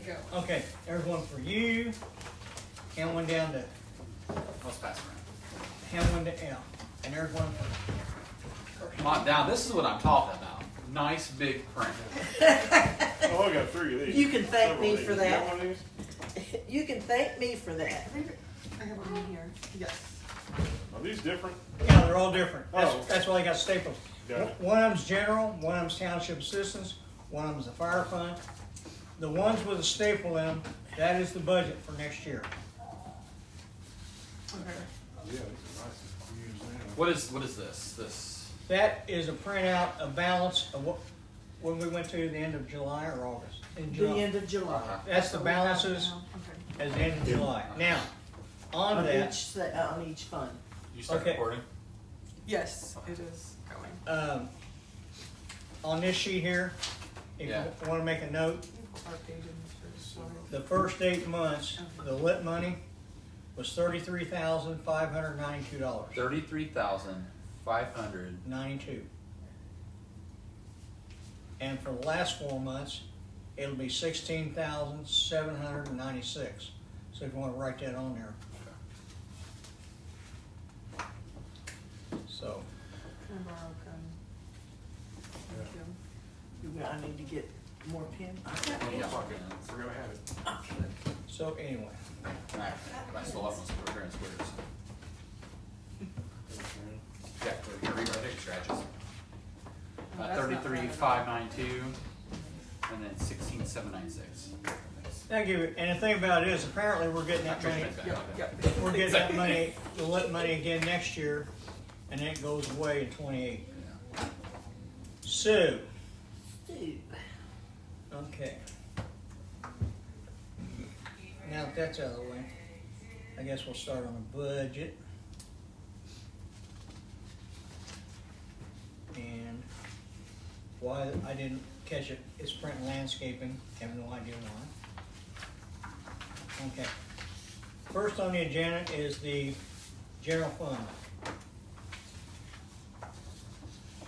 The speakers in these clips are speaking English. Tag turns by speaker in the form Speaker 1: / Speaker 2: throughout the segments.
Speaker 1: go.
Speaker 2: Okay, there's one for you, and one down to,
Speaker 3: Let's pass around.
Speaker 2: and one to L. And there's one for,
Speaker 3: Now this is what I'm talking about. Nice big print.
Speaker 4: Oh, I got 3 of these.
Speaker 5: You can thank
Speaker 4: Several
Speaker 5: me
Speaker 4: of these.
Speaker 5: for
Speaker 4: You
Speaker 5: that.
Speaker 4: got one of these?
Speaker 5: You can thank me for that.
Speaker 1: I have one in here. Yes.
Speaker 4: Are these different?
Speaker 2: yeah, they're all different.
Speaker 4: Oh.
Speaker 2: That's why they got staples.
Speaker 4: Got it.
Speaker 2: One of them's general, one of them's township assistance, one of them's the fire fund. The ones with a staple in them, that is the budget for next year.
Speaker 1: Okay.
Speaker 4: Yeah, these are nice to use now.
Speaker 3: What is this? This.
Speaker 2: That is a printout, a balance of what, when we went to the end of July or August? In
Speaker 5: The
Speaker 2: July.
Speaker 5: end of July.
Speaker 3: Okay.
Speaker 2: That's the
Speaker 1: So we have
Speaker 2: balances
Speaker 1: now. Okay.
Speaker 2: at the end of July. Now, on
Speaker 5: On
Speaker 2: that,
Speaker 5: each fund.
Speaker 3: You start
Speaker 2: Okay.
Speaker 3: recording.
Speaker 1: Yes, it is going.
Speaker 2: on this sheet here, if
Speaker 3: Yeah.
Speaker 2: you wanna make a note,
Speaker 1: Updated first slide.
Speaker 2: the first 8 months, the lit money was $33,592.
Speaker 3: $33,500.
Speaker 2: And for the last 4 months, it'll be 16,796. So if you wanna write that on there. So,
Speaker 1: Can I borrow a pen? Thank you.
Speaker 5: I need to get more pins.
Speaker 3: Yeah.
Speaker 4: We're gonna have it.
Speaker 2: so anyway,
Speaker 3: Alright, I still have most of the current squares. Yeah, you read right there, scratches.
Speaker 1: That's not
Speaker 3: 33,592, and then 16,796.
Speaker 2: thank you. And the thing about it is, apparently we're getting that money,
Speaker 1: Yep, yep.
Speaker 2: we're getting that money, the lit money again next year, and then it goes away in 28.
Speaker 3: Yeah.
Speaker 2: So,
Speaker 5: Dude.
Speaker 2: okay. Now that that's out of the way, I guess we'll start on the budget. And why I didn't catch it, it's print and landscaping, have no idea why. Okay. First on the agenda is the general fund.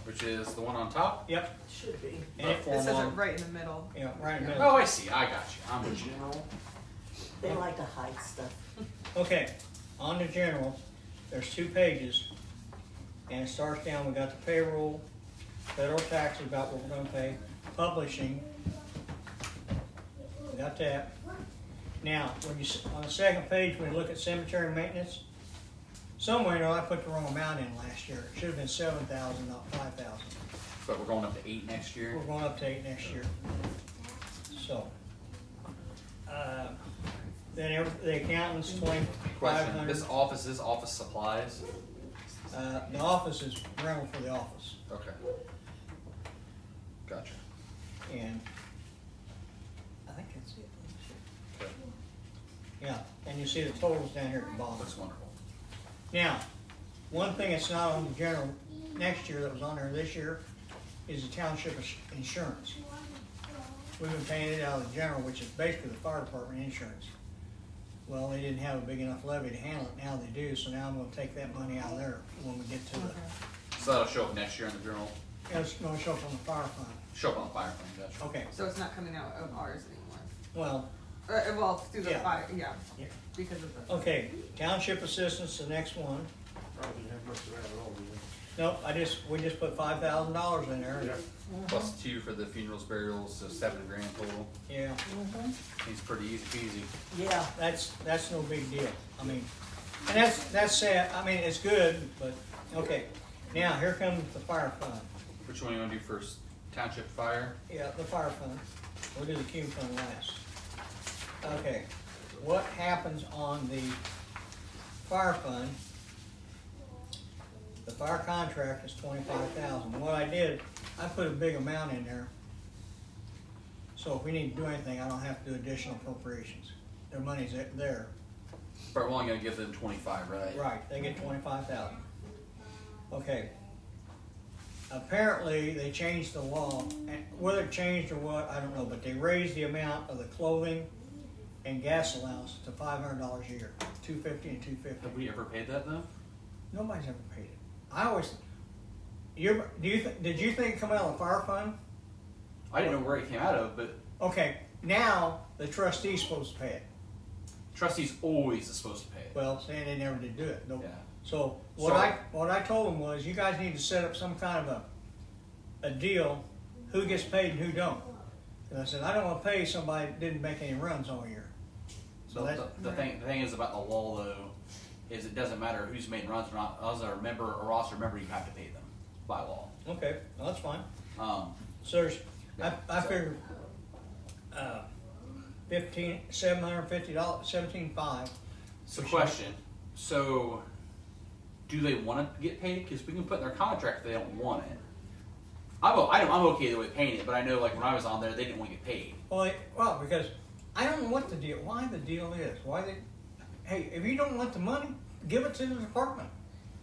Speaker 3: Which is the one on top?
Speaker 2: Yep.
Speaker 5: Should be.
Speaker 2: And
Speaker 3: The
Speaker 2: it-
Speaker 3: form
Speaker 1: It says it
Speaker 3: one.
Speaker 1: right in the middle.
Speaker 2: Yeah, right in the
Speaker 3: Oh,
Speaker 2: middle.
Speaker 3: I see. I got you. I'm a general.
Speaker 5: They like to hide stuff.
Speaker 2: Okay, on the general, there's 2 pages, and it starts down, we got the payroll, federal taxes about what we're gonna pay, publishing, we got that. Now, when you, on the second page, when you look at cemetery maintenance, somewhere, you know, I put the wrong amount in last year, it should've been 7,000, not 5,000.
Speaker 3: But we're going up to 8 next year.
Speaker 2: We're going up to 8 next year. So, then the accountant's
Speaker 3: Question,
Speaker 2: 2,500.
Speaker 3: this office supplies?
Speaker 2: The office is rental for the office,
Speaker 3: Okay. Gotcha.
Speaker 2: and I think that's it.
Speaker 3: Okay.
Speaker 2: Yeah, and you see the totals down here at the bottom.
Speaker 3: Looks wonderful.
Speaker 2: Now, one thing that's not on the general next year that was on there this year is the township insurance. We've been paying it out of the general, which is basically the fire department insurance. Well, they didn't have a big enough levy to handle it, now they do, so now I'm gonna take that money out of there when we get to the,
Speaker 3: So that'll show up next year in the journal.
Speaker 2: it's gonna show up on the fire fund.
Speaker 3: Show up on the fire fund. Gotcha.
Speaker 2: Okay,
Speaker 1: So it's not coming out of ours anymore.
Speaker 2: well,
Speaker 1: Well, through the
Speaker 2: Yeah.
Speaker 1: fire, yeah,
Speaker 2: yeah.
Speaker 1: because of the.
Speaker 2: Okay, township assistance, the next one.
Speaker 4: Probably didn't have much of that at all, did we?
Speaker 2: Nope, we just put $5,000 in there.
Speaker 4: Yeah.
Speaker 3: Plus 2 for the funerals, burials, so 7 grand total.
Speaker 2: Yeah,
Speaker 3: He's pretty easy peasy.
Speaker 5: Yeah.
Speaker 2: that's no big deal. I mean, and that's sad, I mean, it's good, but, okay. Now, here comes the fire fund.
Speaker 3: Which one you want to do first? Township fire?
Speaker 2: Yeah, the fire fund. We'll do the Q fund last. Okay, what happens on the fire fund? The fire contract is 25,000. What I did, I put a big amount in there. So if we need to do anything, I don't have to do additional appropriations. Their money's there.
Speaker 3: But we're only going to give them 25, right?
Speaker 2: Right, they get 25,000. Okay. Apparently, they changed the law, and whether it changed or what, I don't know, but they raised the amount of the clothing and gas allowance to $500 a year, $250 and $250.
Speaker 3: Have we ever paid that though?
Speaker 2: Nobody's ever paid it. I always, did you think it come out of the fire fund?
Speaker 3: I didn't know where it came out of, but
Speaker 2: Okay, now the trustee's supposed to pay it.
Speaker 3: Trustees always is supposed to pay it.
Speaker 2: Well, saying they never did do it. No.
Speaker 3: Yeah.
Speaker 2: So
Speaker 3: So-
Speaker 2: what I told them was, you guys need to set up some kind of a deal, who gets paid and who don't. And I said, I don't want to pay somebody that didn't make any runs all year. So
Speaker 3: So
Speaker 2: that's,
Speaker 3: the thing is about the law though, is it doesn't matter who's made runs or not. As a member or roster member, you have to pay them by law.
Speaker 2: okay, well, that's fine.
Speaker 3: Um,
Speaker 2: So there's, I figured, $750, $17,500.
Speaker 3: so question, so do they want to get paid? Because we can put in their contract if they don't want it. I'm okay with paying it, but I know like when I was on there, they didn't want to get paid.
Speaker 2: Well, because I don't know what the deal, why the deal is, hey, if you don't want the money, give it to the department.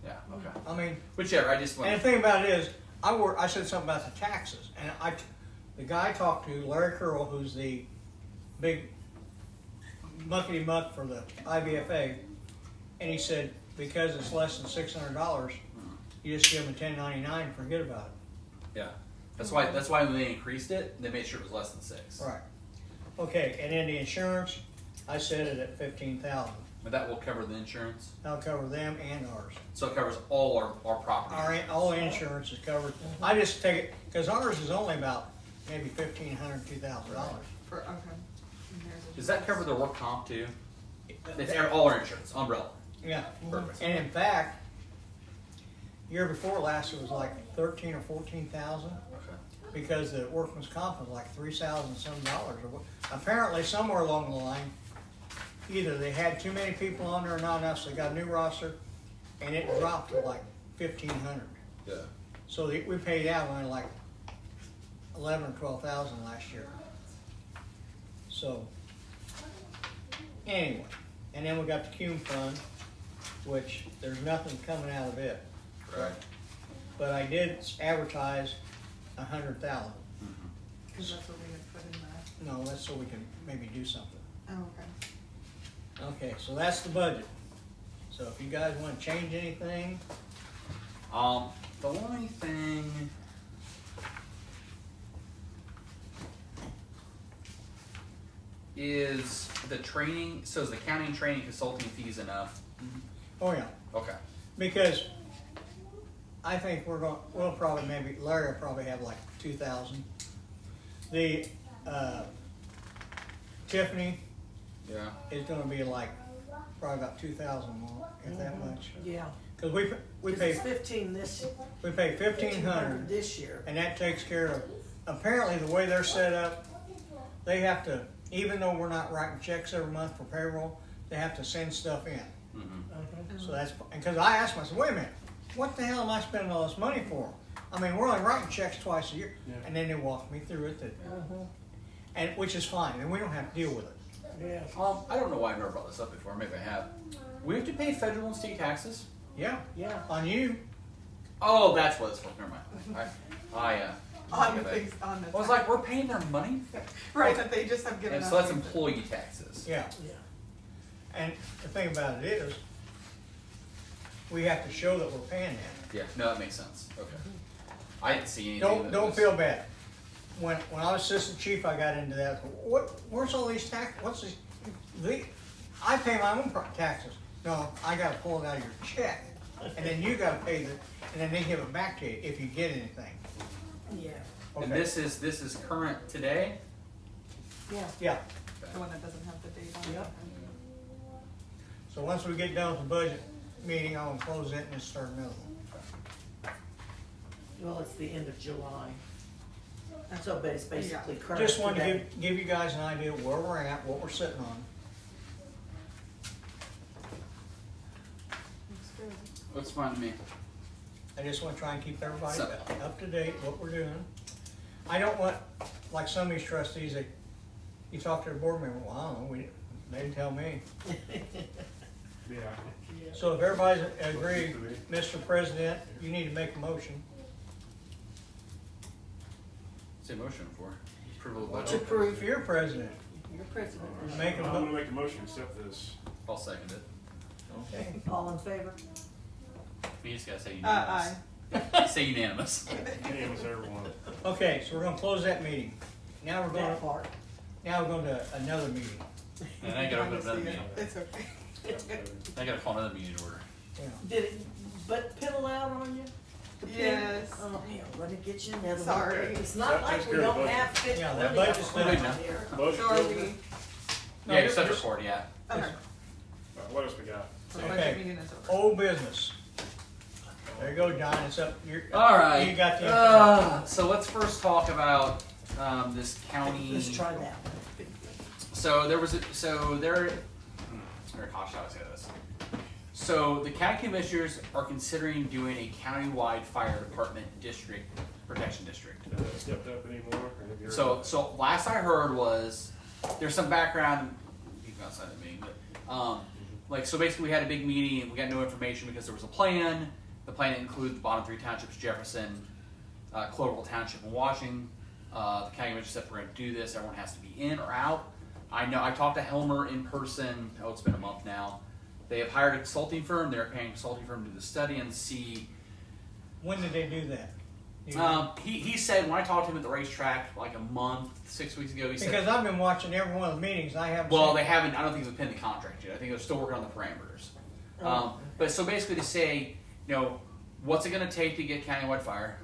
Speaker 3: Yeah, okay.
Speaker 2: I mean,
Speaker 3: Whichever, I just
Speaker 2: and
Speaker 3: want
Speaker 2: the thing about it is, I said something about the taxes, and the guy I talked to, Larry Curl, who's the big muckety muck for the IBFA, and he said, because it's less than $600, you just give them a 1099 and forget about it.
Speaker 3: yeah. That's why when they increased it, they made sure it was less than 6.
Speaker 2: Right. Okay, and then the insurance, I set it at $15,000.
Speaker 3: But that will cover the insurance.
Speaker 2: That'll cover them and ours.
Speaker 3: So it covers all our property.
Speaker 2: All insurance is covered. I just take it, because ours is only about maybe $1,500, $2,000.
Speaker 1: For, okay. And here's a-
Speaker 3: Does that cover the work comp too? It's all our insurance, umbrella.
Speaker 2: Yeah.
Speaker 3: Perfect.
Speaker 2: And in fact, year before last, it was like 13 or 14,000,
Speaker 3: Okay.
Speaker 2: because the workman's comp was like 3,000 some dollars. Apparently, somewhere along the line, either they had too many people on there or not enough, so they got a new roster, and it dropped to like 1,500.
Speaker 3: Yeah.
Speaker 2: So we paid out only like 11 or 12,000 last year. So anyway, and then we got the Cume Fund, which there's nothing coming out of it.
Speaker 3: Right.
Speaker 2: But I did advertise 100,000.
Speaker 1: Cause that's what we had put in the,
Speaker 2: No, that's so we can maybe do something.
Speaker 1: oh, okay.
Speaker 2: Okay, so that's the budget. So if you guys want to change anything,
Speaker 3: The only thing. Is the training, so is the accounting training consulting fees enough?
Speaker 2: oh yeah,
Speaker 3: Okay.
Speaker 2: because I think we'll probably Larry will probably have like 2,000. The Tiffany
Speaker 3: Yeah.
Speaker 2: is gonna be like probably about 2,000 more, if that much.
Speaker 5: Yeah.
Speaker 2: Cause we
Speaker 5: 'Cause
Speaker 2: pay
Speaker 5: it's 15 this,
Speaker 2: we pay 1,500,
Speaker 5: this year.
Speaker 2: and that takes care of. Apparently, the way they're set up, they have to, even though we're not writing checks every month for payroll, they have to send stuff in.
Speaker 3: Mm-hmm.
Speaker 2: So that's, and because I asked myself, wait a minute, what the hell am I spending all this money for? I mean, we're only writing checks twice a year.
Speaker 4: Yeah.
Speaker 2: And then they walked me through it, and which is fine, and we don't have to deal with it.
Speaker 5: Yeah.
Speaker 3: I don't know why I've never brought this up before. Maybe I have. We have to pay federal and state taxes.
Speaker 2: Yeah,
Speaker 5: Yeah.
Speaker 2: on you.
Speaker 3: Oh, that's what it's for. Never mind.
Speaker 1: On the things, on the.
Speaker 3: I was like, we're paying their money,
Speaker 1: Right, that they just have given
Speaker 3: and
Speaker 1: us.
Speaker 3: so that's employee taxes.
Speaker 2: Yeah,
Speaker 5: Yeah.
Speaker 2: and the thing about it is, we have to show that we're paying that.
Speaker 3: Yeah. No, that makes sense. Okay. I didn't see anything. that
Speaker 2: Don't
Speaker 3: was-
Speaker 2: feel bad. When I was assistant chief, I got into that. Where's all these what's this? I pay my own taxes. No, I gotta pull it out of your check, and then you gotta pay and then they give it back to you if you get anything.
Speaker 5: Yeah.
Speaker 3: And
Speaker 2: Okay.
Speaker 3: this is current today.
Speaker 5: Yeah.
Speaker 2: Yeah,
Speaker 1: The one that doesn't have the date on it.
Speaker 5: Yep.
Speaker 2: so once we get done with the budget meeting, I'll close it and then start another one.
Speaker 5: Well, it's the end of July. So, but it's basically current
Speaker 2: Just wanted
Speaker 5: today.
Speaker 2: to give you guys an idea of where we're at, what we're sitting on.
Speaker 1: Looks good.
Speaker 3: Looks fine to me.
Speaker 2: I just want to try and keep everybody
Speaker 3: So-
Speaker 2: up to date, what we're doing. I don't want, like some of these trustees, that you talk to the board member, well, I don't know, they didn't tell me.
Speaker 4: Yeah.
Speaker 2: So if everybody's agreed, Mr. President, you need to make a motion.
Speaker 3: What's the motion for? Approval of
Speaker 5: To
Speaker 3: budget.
Speaker 5: approve,
Speaker 2: If you're president,
Speaker 5: your president.
Speaker 2: make
Speaker 4: I'm
Speaker 2: a
Speaker 4: gonna
Speaker 2: mo-
Speaker 4: make a motion to accept this.
Speaker 3: I'll second it.
Speaker 2: okay.
Speaker 5: All in favor?
Speaker 3: You just gotta say
Speaker 1: Aye.
Speaker 3: unanimous. Say unanimous.
Speaker 4: Unanimous, everyone.
Speaker 2: Okay, so we're gonna close that meeting. Now we're
Speaker 5: That
Speaker 2: gonna,
Speaker 5: part.
Speaker 2: Now we're going to another meeting.
Speaker 3: And I gotta open another meeting.
Speaker 1: It's okay.
Speaker 3: I gotta call another meeting to order.
Speaker 2: Yeah.
Speaker 5: Did it but piddle out on you? The pen?
Speaker 1: Yes.
Speaker 5: Oh, hell, let me get you another one.
Speaker 1: Sorry.
Speaker 5: It's not like
Speaker 4: That's
Speaker 5: we
Speaker 4: good,
Speaker 5: don't
Speaker 4: budget.
Speaker 5: have fit
Speaker 2: Yeah, that
Speaker 5: money
Speaker 2: budget's
Speaker 5: up
Speaker 3: done.
Speaker 5: around here.
Speaker 4: Motion
Speaker 1: So
Speaker 4: to
Speaker 1: are
Speaker 4: open.
Speaker 1: we,
Speaker 2: No,
Speaker 3: Yeah,
Speaker 2: you're-
Speaker 3: except report, yeah.
Speaker 1: okay,
Speaker 4: What else we got?
Speaker 1: so
Speaker 2: Okay.
Speaker 1: budget meeting is over.
Speaker 2: Old business. There you go, John. It's up.
Speaker 3: All right.
Speaker 2: You got the.
Speaker 3: So let's first talk about this county.
Speaker 5: Let's try that one.
Speaker 3: So there was very cautious how I say this. So the county commissioners are considering doing a countywide fire department protection district.
Speaker 4: Has that stepped up anymore? Or have you heard
Speaker 3: So
Speaker 4: of it?
Speaker 3: so last I heard was there's some background. You can go outside the meeting, but like so basically we had a big meeting and we got no information because there was a plan. The plan includes the bottom 3 townships: Jefferson, Cloverville Township, and Washington. The county commission said we're going to do this. Everyone has to be in or out. I know. I talked to Helmer in person. Oh, it's been a month now. They have hired a consulting firm. They're paying a consulting firm to do the study and see.
Speaker 2: When did they do that? Do you know?
Speaker 3: He said when I talked to him at the racetrack like a month, 6 weeks ago, he said.
Speaker 2: Because I've been watching every one of the meetings. I haven't.
Speaker 3: Well,
Speaker 2: seen
Speaker 3: they haven't. I don't think they've pinned the contract yet. I think they're still working on the parameters. But so basically, to say, what's it going to take to get countywide fire?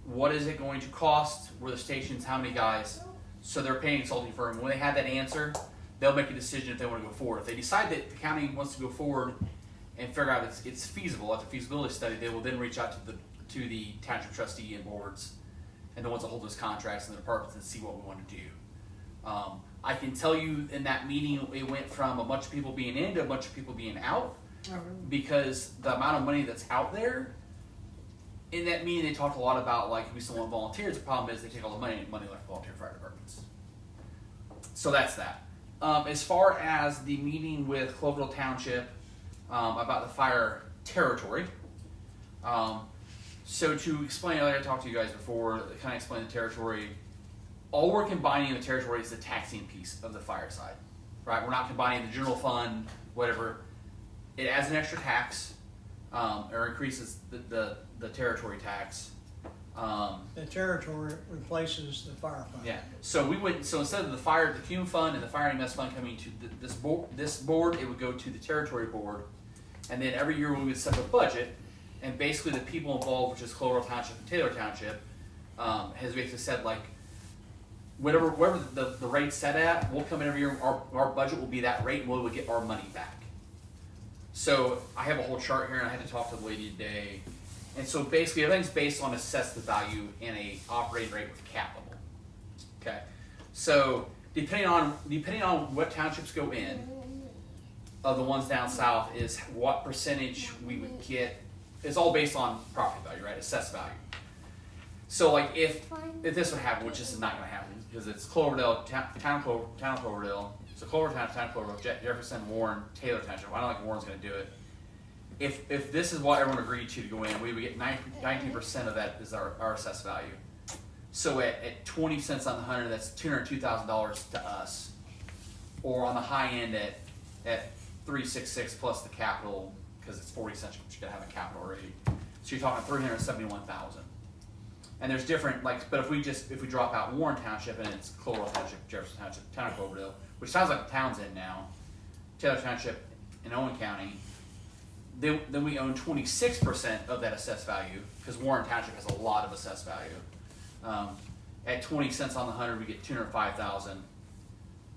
Speaker 3: What is it going to cost? Where the stations? How many guys? So they're paying a consulting firm. When they have that answer, they'll make a decision if they want to go forward. If they decide that the county wants to go forward and figure out it's feasible after feasibility study, they will then reach out to the township trustee and boards and the ones that hold those contracts and the departments and see what we want to do. I can tell you in that meeting, it went from a bunch of people being in to a bunch of people being out
Speaker 1: Oh, really?
Speaker 3: because the amount of money that's out there. In that meeting, they talked a lot about like we still want volunteers. The problem is they take all the money like volunteer fire departments. So that's that. As far as the meeting with Cloverville Township about the fire territory, so to explain, like I talked to you guys before, kind of explain the territory. All we're combining in the territory is the taxing piece of the fire side, right? We're not combining the general fund, whatever. It adds an extra tax, or increases the territory tax.
Speaker 2: The territory replaces the fire fund.
Speaker 3: Yeah. So we would. So instead of the cume fund and the fire EMS fund coming to this board, it would go to the territory board, and then every year we would set a budget, and basically the people involved, which is Cloverville Township and Taylor Township, has basically said like, whatever the rate's set at, we'll come in every year. Our budget will be that rate, and we'll get our money back. So I have a whole chart here, and I had to talk to the lady today. And so basically everything's based on assessed value and a operating rate with capital. Okay. So depending on what townships go in, of the ones down south, is what percentage we would get. It's all based on property value, right? Assessed value. So like if this would happen, which this is not going to happen because it's Cloverdale, town of Cloverdale. So Cloverdale, town of Cloverdale, Jefferson, Warren, Taylor Township. I don't think Warren's going to do it. If this is what everyone agreed to go in, we would get 19% of that is our assessed value. So at 20 cents on the 100, that's $202,000 to us. Or on the high end at 366 plus the capital, because it's 40 cents, but you gotta have a capital rate. So you're talking 371,000. And there's different but if we drop out Warren Township and it's Cloverville Township, Jefferson Township, town of Cloverdale, which sounds like the town's in now, Taylor Township in Owen County. Then we own 26% of that assessed value because Warren Township has a lot of assessed value. At 20 cents on the 100, we get 205,000.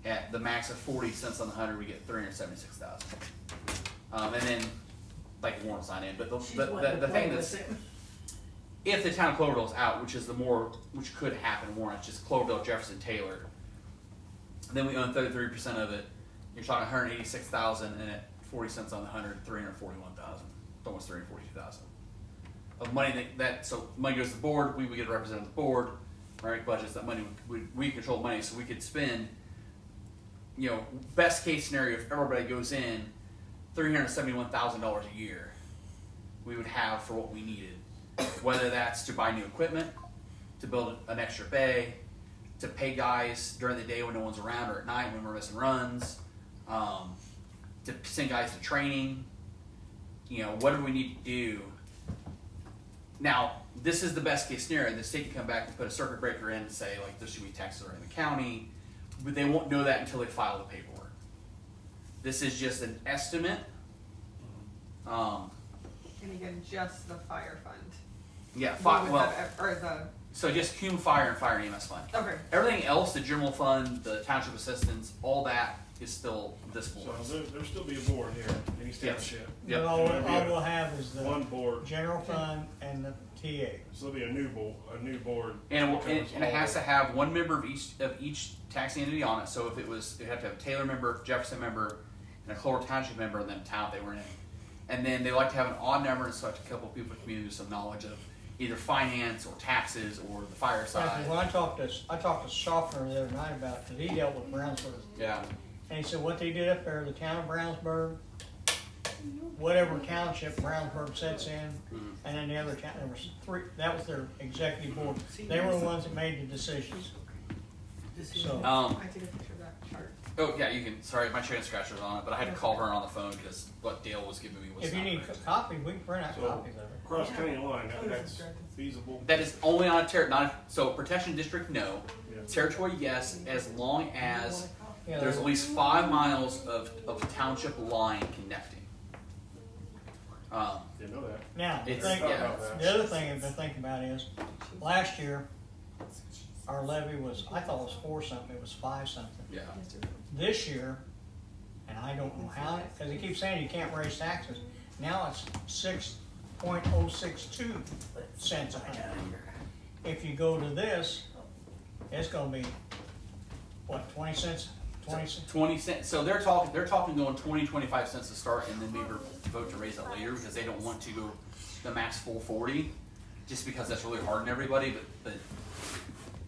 Speaker 3: At the max of 40 cents on the 100, we get 376,000. And then, like Warren's not in, but the thing that's if the town of Cloverdale is out, which could happen, Warren, it's just Cloverdale, Jefferson, Taylor. Then we own 33% of it. You're talking 186,000, and at 40 cents on the 100, 341,000, almost 342,000 of money so money goes to the board. We would get represented on the board, right? Budgets that money we control money, so we could spend. Best case scenario, if everybody goes in, $371,000 a year, we would have for what we needed, whether that's to buy new equipment, to build an extra bay, to pay guys during the day when no one's around or at night when we're missing runs. To send guys to training, whatever we need to do, Now, this is the best case scenario. The state can come back and put a circuit breaker in and say, like, there should be taxes in the county, but they won't know that until they file the paperwork. This is just an estimate.
Speaker 1: And again, just the fire fund.
Speaker 3: Yeah,
Speaker 1: We would
Speaker 3: well,
Speaker 1: have or the,
Speaker 3: so just cume fire and fire and EMS fund.
Speaker 1: okay,
Speaker 3: Everything else, the general fund, the township assistance, all that is still this board.
Speaker 4: So there'll still be a board here in East
Speaker 3: Yes.
Speaker 4: Township.
Speaker 3: Yep.
Speaker 2: All we'll have is the
Speaker 4: One board,
Speaker 2: general fund and the TA.
Speaker 4: so there'll be a new board.
Speaker 3: And,
Speaker 4: that
Speaker 3: and,
Speaker 4: covers
Speaker 3: and it
Speaker 4: all
Speaker 3: has to
Speaker 4: that.
Speaker 3: have one member of each taxing entity on it. So if it was, it had to have a Taylor member, Jefferson member, and a Clover Township member, and then town they were in. And then they like to have an odd number, so a couple of people in the community with some knowledge of either finance or taxes or the fire
Speaker 2: Yeah,
Speaker 3: side.
Speaker 2: 'cause when I talked to Schaffner the other night about it, 'cause he dealt with Brownsburg,
Speaker 3: Yeah.
Speaker 2: and he said what they did up there, the town of Brownsburg, whatever township Brownsburg sits in, and then the other town, there was three, that was their executive board. They were the ones that made the decisions. So,
Speaker 1: I take a picture of that chart.
Speaker 3: Oh yeah, you can. Sorry, my chicken scratcher's on it, but I had to call her on the phone because what Dale was giving me was
Speaker 2: if you
Speaker 3: not
Speaker 2: need
Speaker 3: correct.
Speaker 2: copies, we can print out
Speaker 4: So-
Speaker 2: copies of it.
Speaker 4: Cross county line,
Speaker 1: Oh,
Speaker 4: that's
Speaker 1: that's
Speaker 4: feasible.
Speaker 3: That is only on a so protection district, no.
Speaker 4: Yeah.
Speaker 3: Territory, yes, as long as
Speaker 2: Yeah,
Speaker 3: there's at least 5 miles of township line connecting.
Speaker 4: Didn't know that.
Speaker 2: Now, the
Speaker 3: It's-
Speaker 2: thing,
Speaker 3: yeah.
Speaker 2: the other thing to think about is, last year, our levy was, I thought it was 4 something, it was 5 something.
Speaker 3: Yeah.
Speaker 2: This year, and I don't know how, because he keeps saying you can't raise taxes, now it's 6.062 cents a hundred. If you go to this, it's gonna be, what, 20 cents? 20 cents?
Speaker 3: 20 cents. So they're talking going 20, 25 cents to start, and then maybe vote to raise it later because they don't want to go the max full 40, just because that's really hard on everybody. But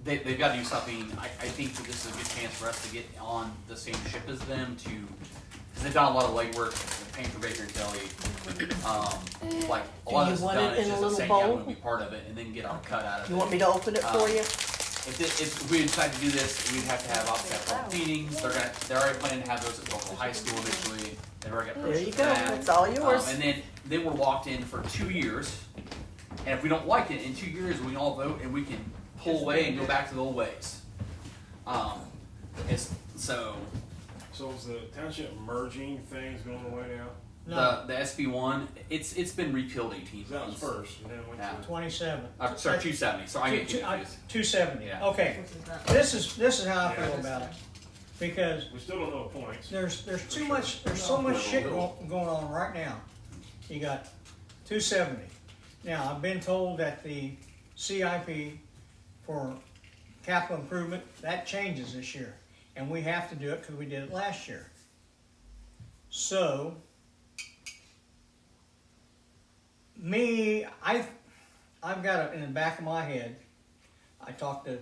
Speaker 3: they've got to do something. I think that this is a good chance for us to get on the same ship as them because they've done a lot of legwork, paying for Baker and Kelly. Like a lot of
Speaker 5: Do
Speaker 3: this
Speaker 5: you want
Speaker 3: done.
Speaker 5: it
Speaker 3: It's
Speaker 5: in a
Speaker 3: just
Speaker 5: little
Speaker 3: saying, yeah, we
Speaker 5: bowl?
Speaker 3: want to be part of it, and then get our cut out of it.
Speaker 5: You want me to open it for you?
Speaker 3: If we decide to do this, we'd have to have obviously have public meetings. They're already planning to have those at local high school initially. They've already got
Speaker 5: There
Speaker 3: purchase
Speaker 5: you
Speaker 3: for
Speaker 5: go,
Speaker 3: that.
Speaker 5: that's all yours.
Speaker 3: And then we're locked in for 2 years. And if we don't like it in 2 years, we can all vote and we can pull away and go back to the old ways. So
Speaker 4: So is the township merging things going away now?
Speaker 2: No,
Speaker 3: the SB1, it's been repealed 18
Speaker 4: That was
Speaker 3: months.
Speaker 4: first, and then it went
Speaker 3: Yeah.
Speaker 4: to.
Speaker 2: 27.
Speaker 3: Sorry, 270. So I get confused.
Speaker 2: 270,
Speaker 3: Yeah.
Speaker 2: okay.
Speaker 1: Which is that?
Speaker 2: This is how I
Speaker 4: Yeah.
Speaker 2: feel about it, because
Speaker 4: We still don't know the points.
Speaker 2: there's too much, there's so much shit going on right now. You got 270. Now, I've been told that the CIP for capital improvement, that changes this year. And we have to do it because we did it last year. So, I've got it in the back of my head. I talked to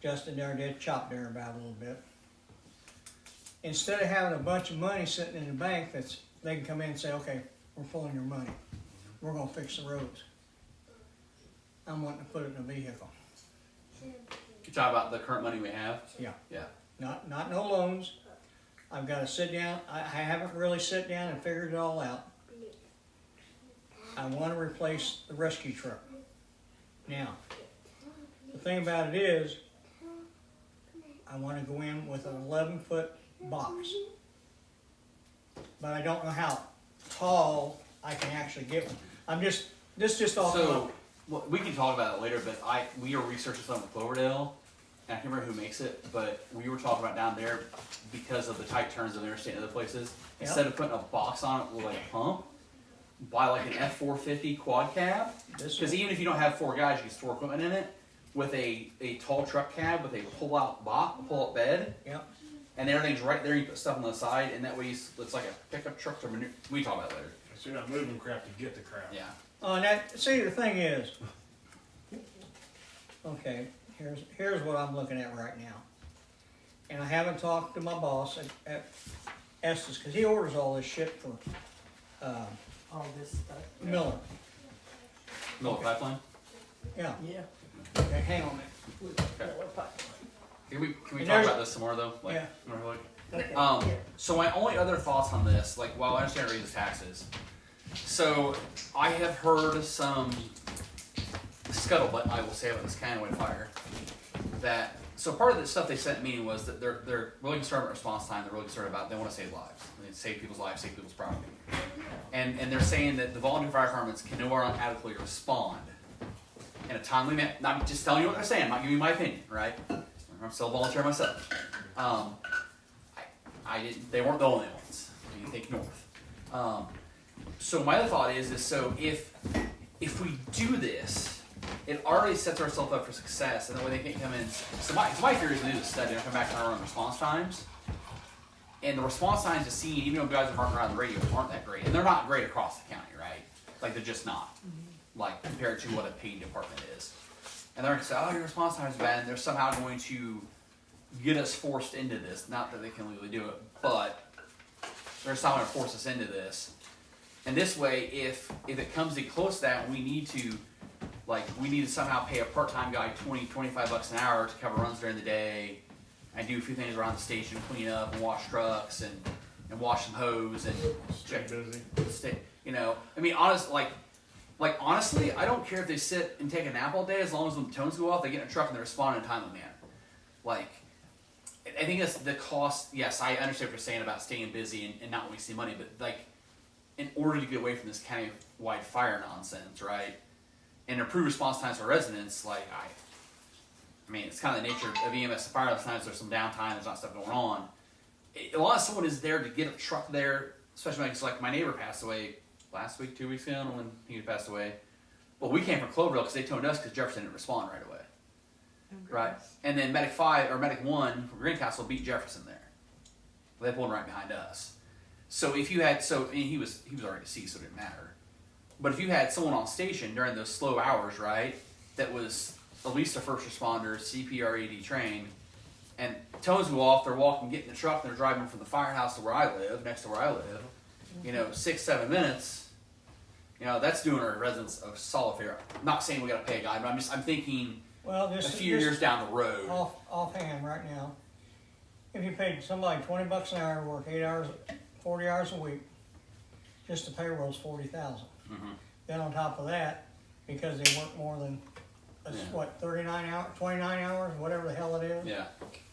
Speaker 2: Justin there, did chop there about it a little bit. Instead of having a bunch of money sitting in the bank they can come in and say, okay, we're pulling your money. We're gonna fix the roads. I'm wanting to put it in a vehicle.
Speaker 3: You talk about the current money we have?
Speaker 2: Yeah.
Speaker 3: Yeah.
Speaker 2: Not no loans. I've gotta sit down, I haven't really sit down and figured it all out. I wanna replace the rescue truck. Now, the thing about it is, I wanna go in with an 11-foot box. But I don't know how tall I can actually get one. This just off the
Speaker 3: So, well, we can talk about it later, but we are researching something with Cloverdale, and I can't remember who makes it, but we were talking about down there because of the tight turns of the interstate and other places.
Speaker 2: Yep.
Speaker 3: Instead of putting a box on it with like a pump, buy like an F450 quad cab.
Speaker 2: This
Speaker 3: Because even if you don't have 4 guys, you can store equipment in it with a tall truck cab with a pull-out bed,
Speaker 2: Yep.
Speaker 3: and everything's right there. You put stuff on the side, and that way it's like a pickup truck to maneuver. We talk about it later.
Speaker 4: So you're not moving crap to get the crap.
Speaker 3: Yeah.
Speaker 2: See, the thing is, okay, here's what I'm looking at right now. And I haven't talked to my boss at Estes, because he orders all this shit for
Speaker 5: All this stuff.
Speaker 2: Miller.
Speaker 3: Milk pipeline.
Speaker 2: Yeah,
Speaker 5: Yeah.
Speaker 2: okay, hang on a minute.
Speaker 5: Miller pipe.
Speaker 3: Can we
Speaker 2: And
Speaker 3: talk
Speaker 2: there's-
Speaker 3: about this some more though? Like,
Speaker 2: Yeah.
Speaker 3: more like-
Speaker 5: Okay.
Speaker 3: Um, so my only other thoughts on this, like while I understand raising taxes, so I have heard some scuttlebutt I will say about this Canaway fire. That so part of the stuff they said at the meeting was that they're really concerned about response time. They're really concerned about they want to save lives. They save people's lives, save people's property. And they're saying that the volunteer fire departments can no longer adequately respond in a timely manner. I'm just telling you what they're saying. I'm not giving you my opinion, right? I'm still a volunteer myself. I didn't. They weren't the only ones. You think north. So my other thought is so if we do this, it already sets ourselves up for success, and that way they can't come in. So my theory is to do this study and come back and run response times. And the response times to see, even though guys are marking around the radio, aren't that great, and they're not great across the county, right? Like they're just not, like compared to what a paid department is. And they're going to say, "Oh, your response time is bad," and they're somehow going to get us forced into this. Not that they can legally do it, but they're somehow going to force us into this. And this way, if it comes to close to that, we need to somehow pay a part-time guy $20-25 an hour to cover runs during the day, and do a few things around the station, clean up and wash trucks and wash some hose and
Speaker 4: Stay busy.
Speaker 3: Honestly, I don't care if they sit and take a nap all day as long as when the tones go off, they get in a truck and they respond in a timely manner. Like, I think that's the cost. Yes, I understand what you're saying about staying busy and not wasting money, but like, in order to get away from this county-wide fire nonsense, right, and improve response times for residents, like I mean, it's kind of the nature of EMS and fire. Sometimes there's some downtime, there's not stuff going on. A lot of someone is there to get a truck there, especially like my neighbor passed away last week, 2 weeks ago, when he passed away. Well, we came from Cloverdale because they toned us because Jefferson didn't respond right away. Right? And then Medic 5 or Medic 1 from Greencastle beat Jefferson there. They pulled right behind us. So if you had, he was already deceased, so it didn't matter. But if you had someone on station during those slow hours, right, that was at least a first responder, CPR AD trained, and tones go off, they're walking, getting in the truck, and they're driving from the firehouse to where I live, next to where I live, 6-7 minutes, that's doing our residents a solid favor. I'm not saying we got to pay a guy, but I'm thinking a few years down the road.
Speaker 2: Offhand right now, if you paid somebody $20 an hour to work 8 hours, 40 hours a week, just the payroll's $40,000. Then on top of that, because they work more than 39 hours, 29 hours, whatever the hell it is.
Speaker 3: Yeah.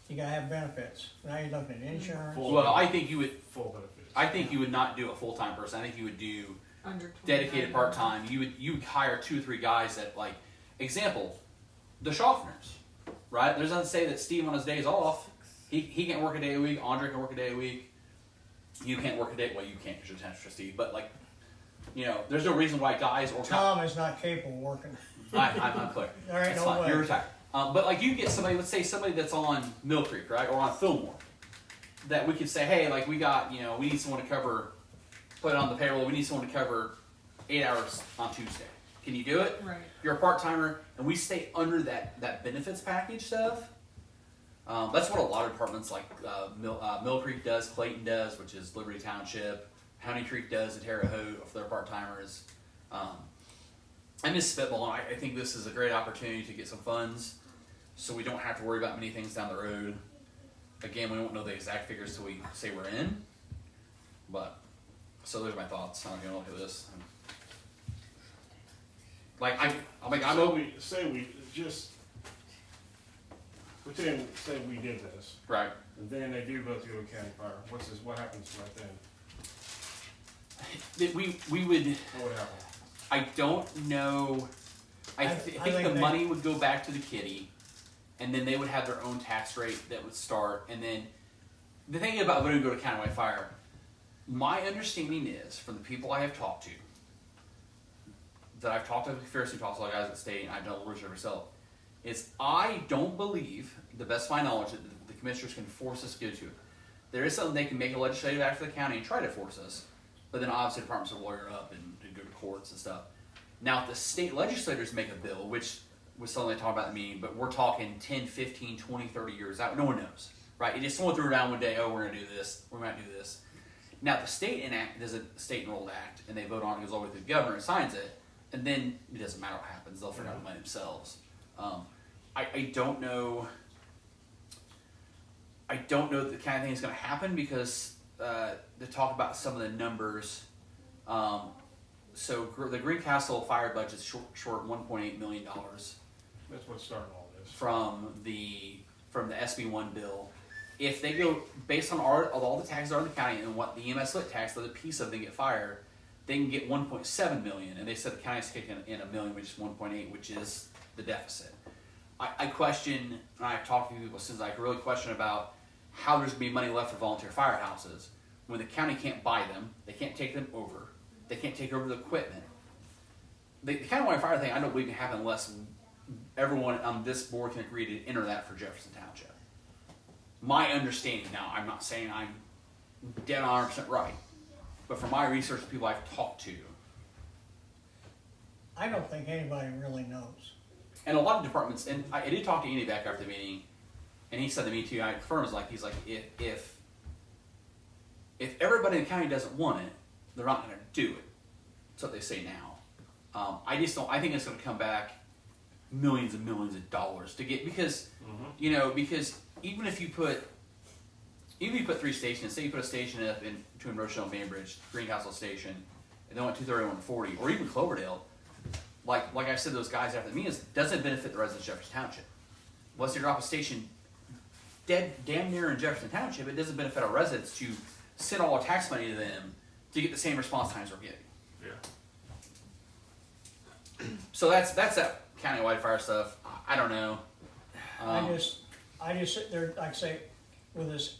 Speaker 2: You gotta have benefits. Now you're looking at insurance.
Speaker 3: Well, I think you would.
Speaker 4: Full benefits.
Speaker 3: I think you would not do a full-time person. I think you would do
Speaker 1: Under
Speaker 3: dedicated part-time. You would hire 2 or 3 guys that, like, example, the Schaffners, right? There's nothing to say that Steve on his days off, he can't work a day a week. Andre can work a day a week. You can't work a day. Well, you can't because you're the township trustee. But like, there's no reason why guys or
Speaker 2: Tom is not capable of working.
Speaker 3: I'm clear.
Speaker 2: There ain't
Speaker 3: That's
Speaker 2: no
Speaker 3: fine.
Speaker 2: way.
Speaker 3: You're retired. But like, you get somebody, let's say somebody that's on Mill Creek, right, or on Fillmore, that we could say, hey, like we got, we need someone to cover, put it on the payroll. We need someone to cover 8 hours on Tuesday. Can you do it?
Speaker 1: Right.
Speaker 3: You're a part-timer, and we stay under that benefits package stuff. That's what a lot of departments like Mill Creek does, Clayton does, which is Liberty Township, Honey Creek does at Terre Haute for their part-timers. I'm just spitballing. I think this is a great opportunity to get some funds so we don't have to worry about many things down the road. Again, we won't know the exact figures till we say we're in. But, so there's my thoughts. I don't know if you look at this.
Speaker 4: Pretend, say we did this,
Speaker 3: Right.
Speaker 4: and then they do both go to county fire. What happens right then?
Speaker 3: We would.
Speaker 4: What would happen?
Speaker 3: I don't know. I think the money would go back to the kitty, and then they would have their own tax rate that would start. And then the thing about when we go to countywide fire, my understanding is from the people I have talked to, that I've talked to Ferris, who talks to a lot of guys at the state, and I've done a little research myself, is I don't believe, the best of my knowledge, that the commissioners can force us to go to it. There is something they can make a legislative act for the county and try to force us, but then obviously departments will lawyer up and go to courts and stuff. Now, if the state legislators make a bill, which was something they talked about in the meeting, but we're talking 10, 15, 20, 30 years out, no one knows, right? It just someone threw it around one day, oh, we're going to do this, we might do this. Now, if the state there's a state enrolled act, and they vote on it, it goes all the way through the governor and signs it, and then it doesn't matter what happens, they'll figure out the money themselves. I don't know. I don't know the kind of thing that's going to happen because they talk about some of the numbers. the Greencastle fire budget's short $1.8 million
Speaker 4: That's what started all this.
Speaker 3: from the SB1 bill. If they go based on all the taxes are in the county and what the EMS lit tax, the other piece of them get fired, they can get 1.7 million, and they said the county's kicking in $1 million, which is 1.8, which is the deficit. I question, and I've talked to people since I really question about how there's gonna be money left for volunteer firehouses when the county can't buy them, they can't take them over, they can't take over the equipment. The countywide fire thing, I don't believe can happen unless everyone on this board can agree to enter that for Jefferson Township. My understanding now, I'm not saying I'm dead on 100% right, but from my research, the people I've talked to,
Speaker 2: I don't think anybody really knows.
Speaker 3: and a lot of departments, and I did talk to Andy back after the meeting, and he said to me too, firms like, he's like, if everybody in the county doesn't want it, they're not gonna do it. That's what they say now. I think it's gonna come back millions and millions of dollars to get, because, because even if you put 3 stations, say you put a station up in between Rochelle and Bainbridge, Greencastle Station, and then went 231 and 40, or even Cloverdale, like I said, those guys after the meeting, doesn't benefit the residents of Jefferson Township. Once you drop a station damn near in Jefferson Township, it doesn't benefit our residents to send all our tax money to them to get the same response times we're getting.
Speaker 4: Yeah.
Speaker 3: So that's that countywide fire stuff. I don't know.
Speaker 2: I just sit there, like I say, with this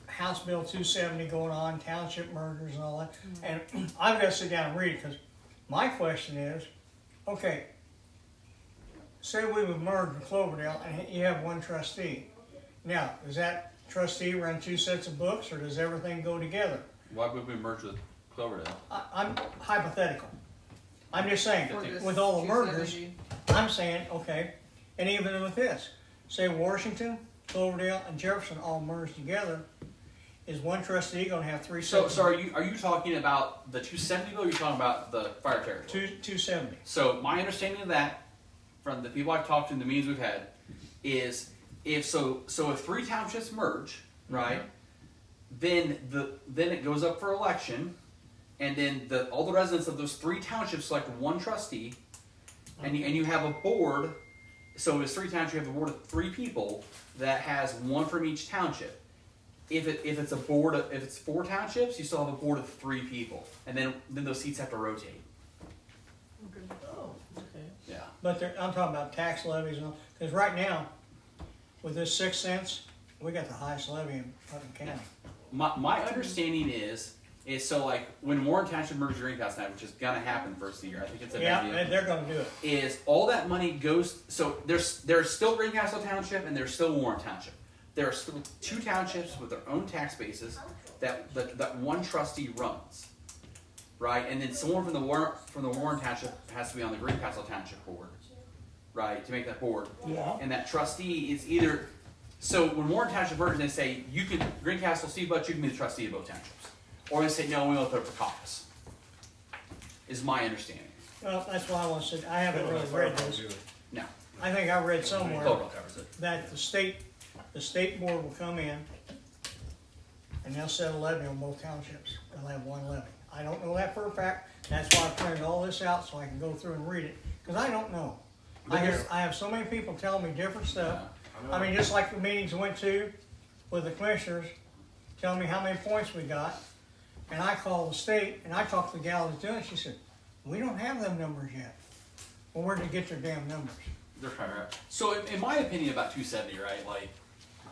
Speaker 2: House Bill 270 going on, township mergers and all that, and I've got to sit down and read it, because my question is, okay, say we would merge with Cloverdale and you have one trustee. Now, does that trustee run 2 sets of books, or does everything go together?
Speaker 3: Why would we merge with Cloverdale?
Speaker 2: I'm hypothetical. I'm just saying,
Speaker 1: For this
Speaker 2: with all the mergers,
Speaker 1: 270.
Speaker 2: I'm saying, okay, and even with this, say Washington, Cloverdale, and Jefferson all merged together, is one trustee gonna have 3
Speaker 3: So
Speaker 2: sets?
Speaker 3: are you talking about the 270 bill, or are you talking about the fire territory?
Speaker 2: 270.
Speaker 3: So my understanding of that, from the people I've talked to in the meetings we've had, is if 3 townships merge, right, then it goes up for election, and then all the residents of those 3 townships select one trustee, and you have a board. So it's 3 townships, you have a board of 3 people that has one from each township. If it's 4 townships, you still have a board of 3 people, and then those seats have to rotate.
Speaker 5: Oh, okay.
Speaker 3: Yeah.
Speaker 2: But I'm talking about tax levies and all, because right now, with this 6 cents, we got the highest levy in Putnam County.
Speaker 3: My understanding is so like when Warren Township merges Greencastle now, which is gonna happen first of the year, I think it's a
Speaker 2: Yeah,
Speaker 3: big
Speaker 2: and
Speaker 3: deal.
Speaker 2: they're gonna do it.
Speaker 3: Is all that money goes? So there's still Greencastle Township and there's still Warren Township. There are still 2 townships with their own tax bases that one trustee runs, right? And then someone from the Warren Township has to be on the Greencastle Township board, right, to make that board.
Speaker 5: Yeah.
Speaker 3: And that trustee is either. So when Warren Township merges, they say you can Greencastle, Steve Butch, you can be the trustee of both townships, or they say no, we want to put up for caucus. Is my understanding.
Speaker 2: Well, that's why I want to say, I haven't really read this.
Speaker 3: No,
Speaker 2: I think I read somewhere
Speaker 3: Cloverdale covers it.
Speaker 2: that the state board will come in and they'll set a levy on both townships. They'll have one levy. I don't know that for a fact. That's why I printed all this out so I can go through and read it, because I don't know. I have so many people telling me different stuff. I mean, just like the meetings I went to with the commissioners, telling me how many points we got, and I called the state and I talked to the gal that's doing it. She said, "We don't have them numbers yet." Well, where'd they get their damn numbers?
Speaker 3: They're trying to. So in my opinion about 270, right? Like,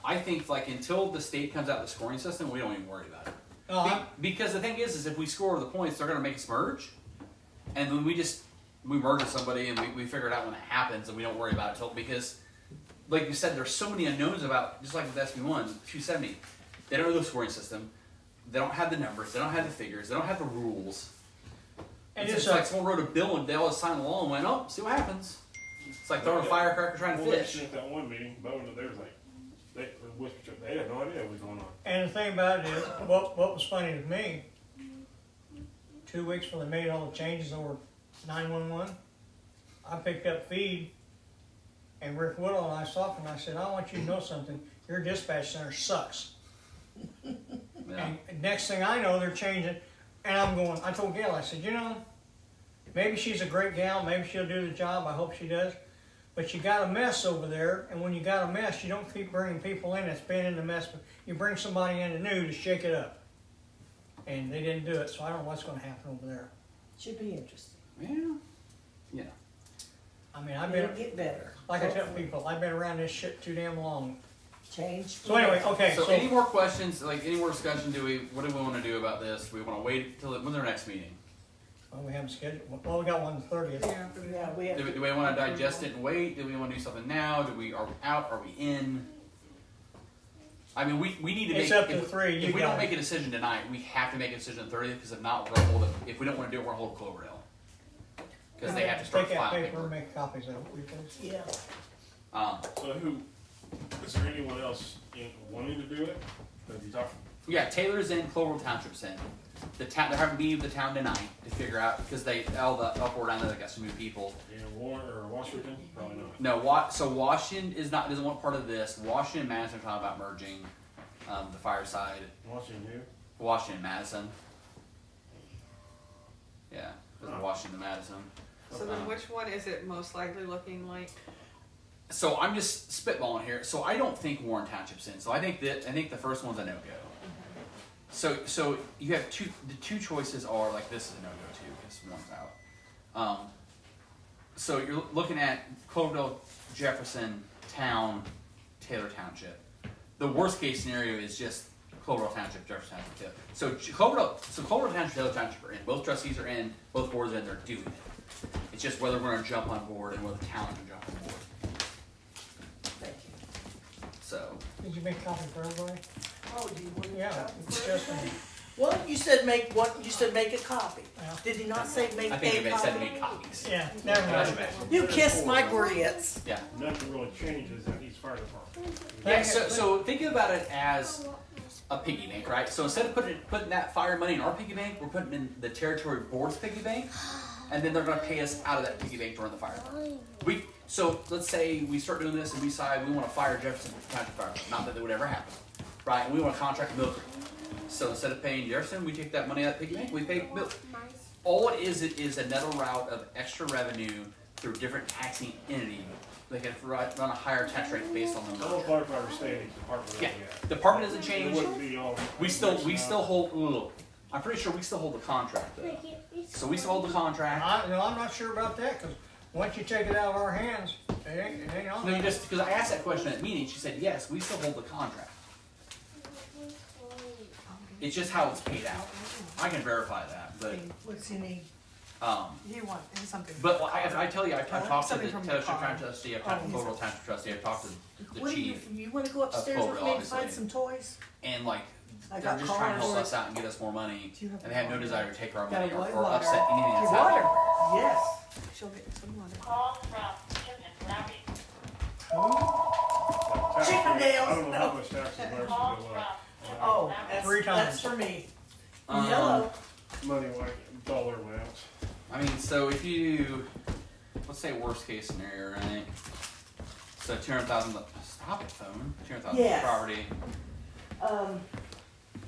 Speaker 3: I think like until the state comes out with the scoring system, we don't even worry about it. Because the thing is if we score the points, they're gonna make us merge, and then we merge with somebody and we figure it out when it happens, and we don't worry about it because, like you said, there's so many unknowns about, just like with SB1, 270. They don't know the scoring system. They don't have the numbers. They don't have the figures. They don't have the rules.
Speaker 2: And
Speaker 3: It's just like someone wrote a bill and they all signed along and went, "Oh, see what happens." It's like throwing a firecracker trying to
Speaker 4: Well,
Speaker 3: fish.
Speaker 4: at that one meeting, Bo, there was like, they had no idea what was going on.
Speaker 2: And the thing about it is, what was funny to me, 2 weeks before they made all the changes over 911, I picked up feed, and Rick Woodall and I was talking, and I said, "I want you to know something, your dispatch center sucks."
Speaker 3: Yeah.
Speaker 2: And next thing I know, they're changing, And I'm going, I told Gail, I said, you know, maybe she's a great gal, maybe she'll do the job, I hope she does. But you got a mess over there, and when you got a mess, you don't keep bringing people in that's been in the mess, but you bring somebody in new to shake it up. And they didn't do it, so I don't know what's gonna happen over there.
Speaker 5: Should be interesting.
Speaker 3: Yeah.
Speaker 2: I mean, I've
Speaker 5: It'll
Speaker 2: been,
Speaker 5: get better.
Speaker 2: like I tell people, I've been around this shit too damn long.
Speaker 5: Change.
Speaker 2: So anyway, okay,
Speaker 3: So
Speaker 2: so,
Speaker 3: any more questions, like any more discussion, what do we wanna do about this? Do we wanna wait till, when's our next meeting?
Speaker 2: well, we haven't scheduled, well, we got one the 30th.
Speaker 1: Yeah, for the-
Speaker 5: Yeah, we have.
Speaker 3: Do we wanna digest it and wait? Do we wanna do something now? Are we out? Are we in? I mean, we need to make.
Speaker 2: It's up to
Speaker 3: if-
Speaker 2: three, you
Speaker 3: If we don't
Speaker 2: guys.
Speaker 3: make a decision tonight, we have to make a decision on 30th, because if not, we're gonna hold it, if we don't wanna do it, we're gonna hold Cloverdale. Because they have to start
Speaker 2: Take that
Speaker 3: filing
Speaker 2: paper and
Speaker 3: paperwork.
Speaker 2: make copies of it, will you please?
Speaker 5: Yeah.
Speaker 4: So who, is there anyone else wanting to do it? Have you talked?
Speaker 3: Yeah, Taylor's in, Cloverdale Township's in. The town, they're having a meeting with the town tonight to figure out, because all the up or down there, they got some new people.
Speaker 4: In Warren or Washington? Probably not.
Speaker 3: No, so Washington doesn't want part of this. Washington and Madison are talking about merging, the fireside.
Speaker 4: Washington who?
Speaker 3: Washington and Madison. Yeah, there's Washington and Madison.
Speaker 1: So then which one is it most likely looking like?
Speaker 3: So I'm just spitballing here. So I don't think Warren Township's in. So I think the first one's a no go. So you have the two choices are like this is a no go too because one's out. So you're looking at Cloverdale, Jefferson, Town, Taylor Township. The worst case scenario is just Cloverdale Township, Jefferson Township. So Cloverdale Township, Taylor Township are in. Both trustees are in. Both boards are in. They're doing it. It's just whether we're going to jump on board and whether the town can jump on board.
Speaker 5: Thank you.
Speaker 3: So
Speaker 2: Did you make a copy for everybody?
Speaker 5: Oh, do you want to?
Speaker 2: Yeah, it's just,
Speaker 5: Well, you said make what? You said make a copy.
Speaker 2: Yeah.
Speaker 5: Did he not say make
Speaker 3: I think
Speaker 5: a
Speaker 3: it said
Speaker 5: copy?
Speaker 3: make copies.
Speaker 2: yeah, never
Speaker 3: Gotcha,
Speaker 2: mind.
Speaker 3: man.
Speaker 5: You kissed my grits.
Speaker 3: Yeah.
Speaker 4: Nothing really changes at East Fire Department.
Speaker 3: Yeah. So think about it as a piggy bank, right? So instead of putting that fire money in our piggy bank, we're putting it in the territory board's piggy bank, and then they're going to pay us out of that piggy bank to run the fire department. So let's say we start doing this and we decide we want to fire Jefferson Township Fire Department. Not that that would ever happen, right? And we want to contract Mill Creek. So instead of paying Jefferson, we take that money out of the piggy bank, we pay Mill. All it is another route of extra revenue through different taxing entity. They can run a higher tax rate based on the
Speaker 4: All
Speaker 3: merger.
Speaker 4: firefighters stay in each department.
Speaker 3: Yeah,
Speaker 4: that
Speaker 3: department doesn't
Speaker 4: It
Speaker 3: change.
Speaker 4: wouldn't be all.
Speaker 3: We still hold. Ugh. I'm pretty sure we still hold the contract though. So we still hold the contract.
Speaker 2: I'm not sure about that, because once you take it out of our hands, it ain't on
Speaker 3: No, you
Speaker 2: there.
Speaker 3: just because I asked that question at the meeting, she said yes, we still hold the contract. It's just how it's paid out. I can verify that, but
Speaker 5: What's he need?
Speaker 1: You want something.
Speaker 3: but I tell you, I've talked to
Speaker 1: Something
Speaker 3: the
Speaker 1: from the
Speaker 3: Township
Speaker 1: car.
Speaker 3: Township trustee, I've talked to the Cloverdale Township trustee, I've talked to the
Speaker 5: What do
Speaker 3: chief,
Speaker 5: you want to go upstairs with
Speaker 3: Cloverdale,
Speaker 5: me and find
Speaker 3: obviously.
Speaker 5: some toys?
Speaker 3: and like
Speaker 5: I
Speaker 3: they're
Speaker 5: got
Speaker 3: just trying to help
Speaker 5: cars.
Speaker 3: us out and get us more money,
Speaker 1: Do you have
Speaker 3: and they have no
Speaker 1: water?
Speaker 3: desire to take our
Speaker 5: Got
Speaker 3: money
Speaker 5: a white
Speaker 3: or
Speaker 5: water.
Speaker 3: upset anything that's
Speaker 5: Water.
Speaker 3: happening.
Speaker 5: Yes.
Speaker 1: She'll get some water.
Speaker 6: Call from Chicken Rabbit.
Speaker 4: Tax
Speaker 5: Chicken
Speaker 4: rate,
Speaker 5: nails,
Speaker 4: I don't know
Speaker 5: no.
Speaker 4: how much taxes are
Speaker 6: Call
Speaker 4: go
Speaker 6: from
Speaker 4: up.
Speaker 5: Oh,
Speaker 2: Three
Speaker 5: that's
Speaker 2: times.
Speaker 5: for me.
Speaker 3: Um,
Speaker 5: Yellow.
Speaker 4: Money like dollar amounts.
Speaker 3: I mean, so if you, let's say worst case scenario, right? So 200,000. Stop it, phone. 200,000
Speaker 5: Yes.
Speaker 3: property.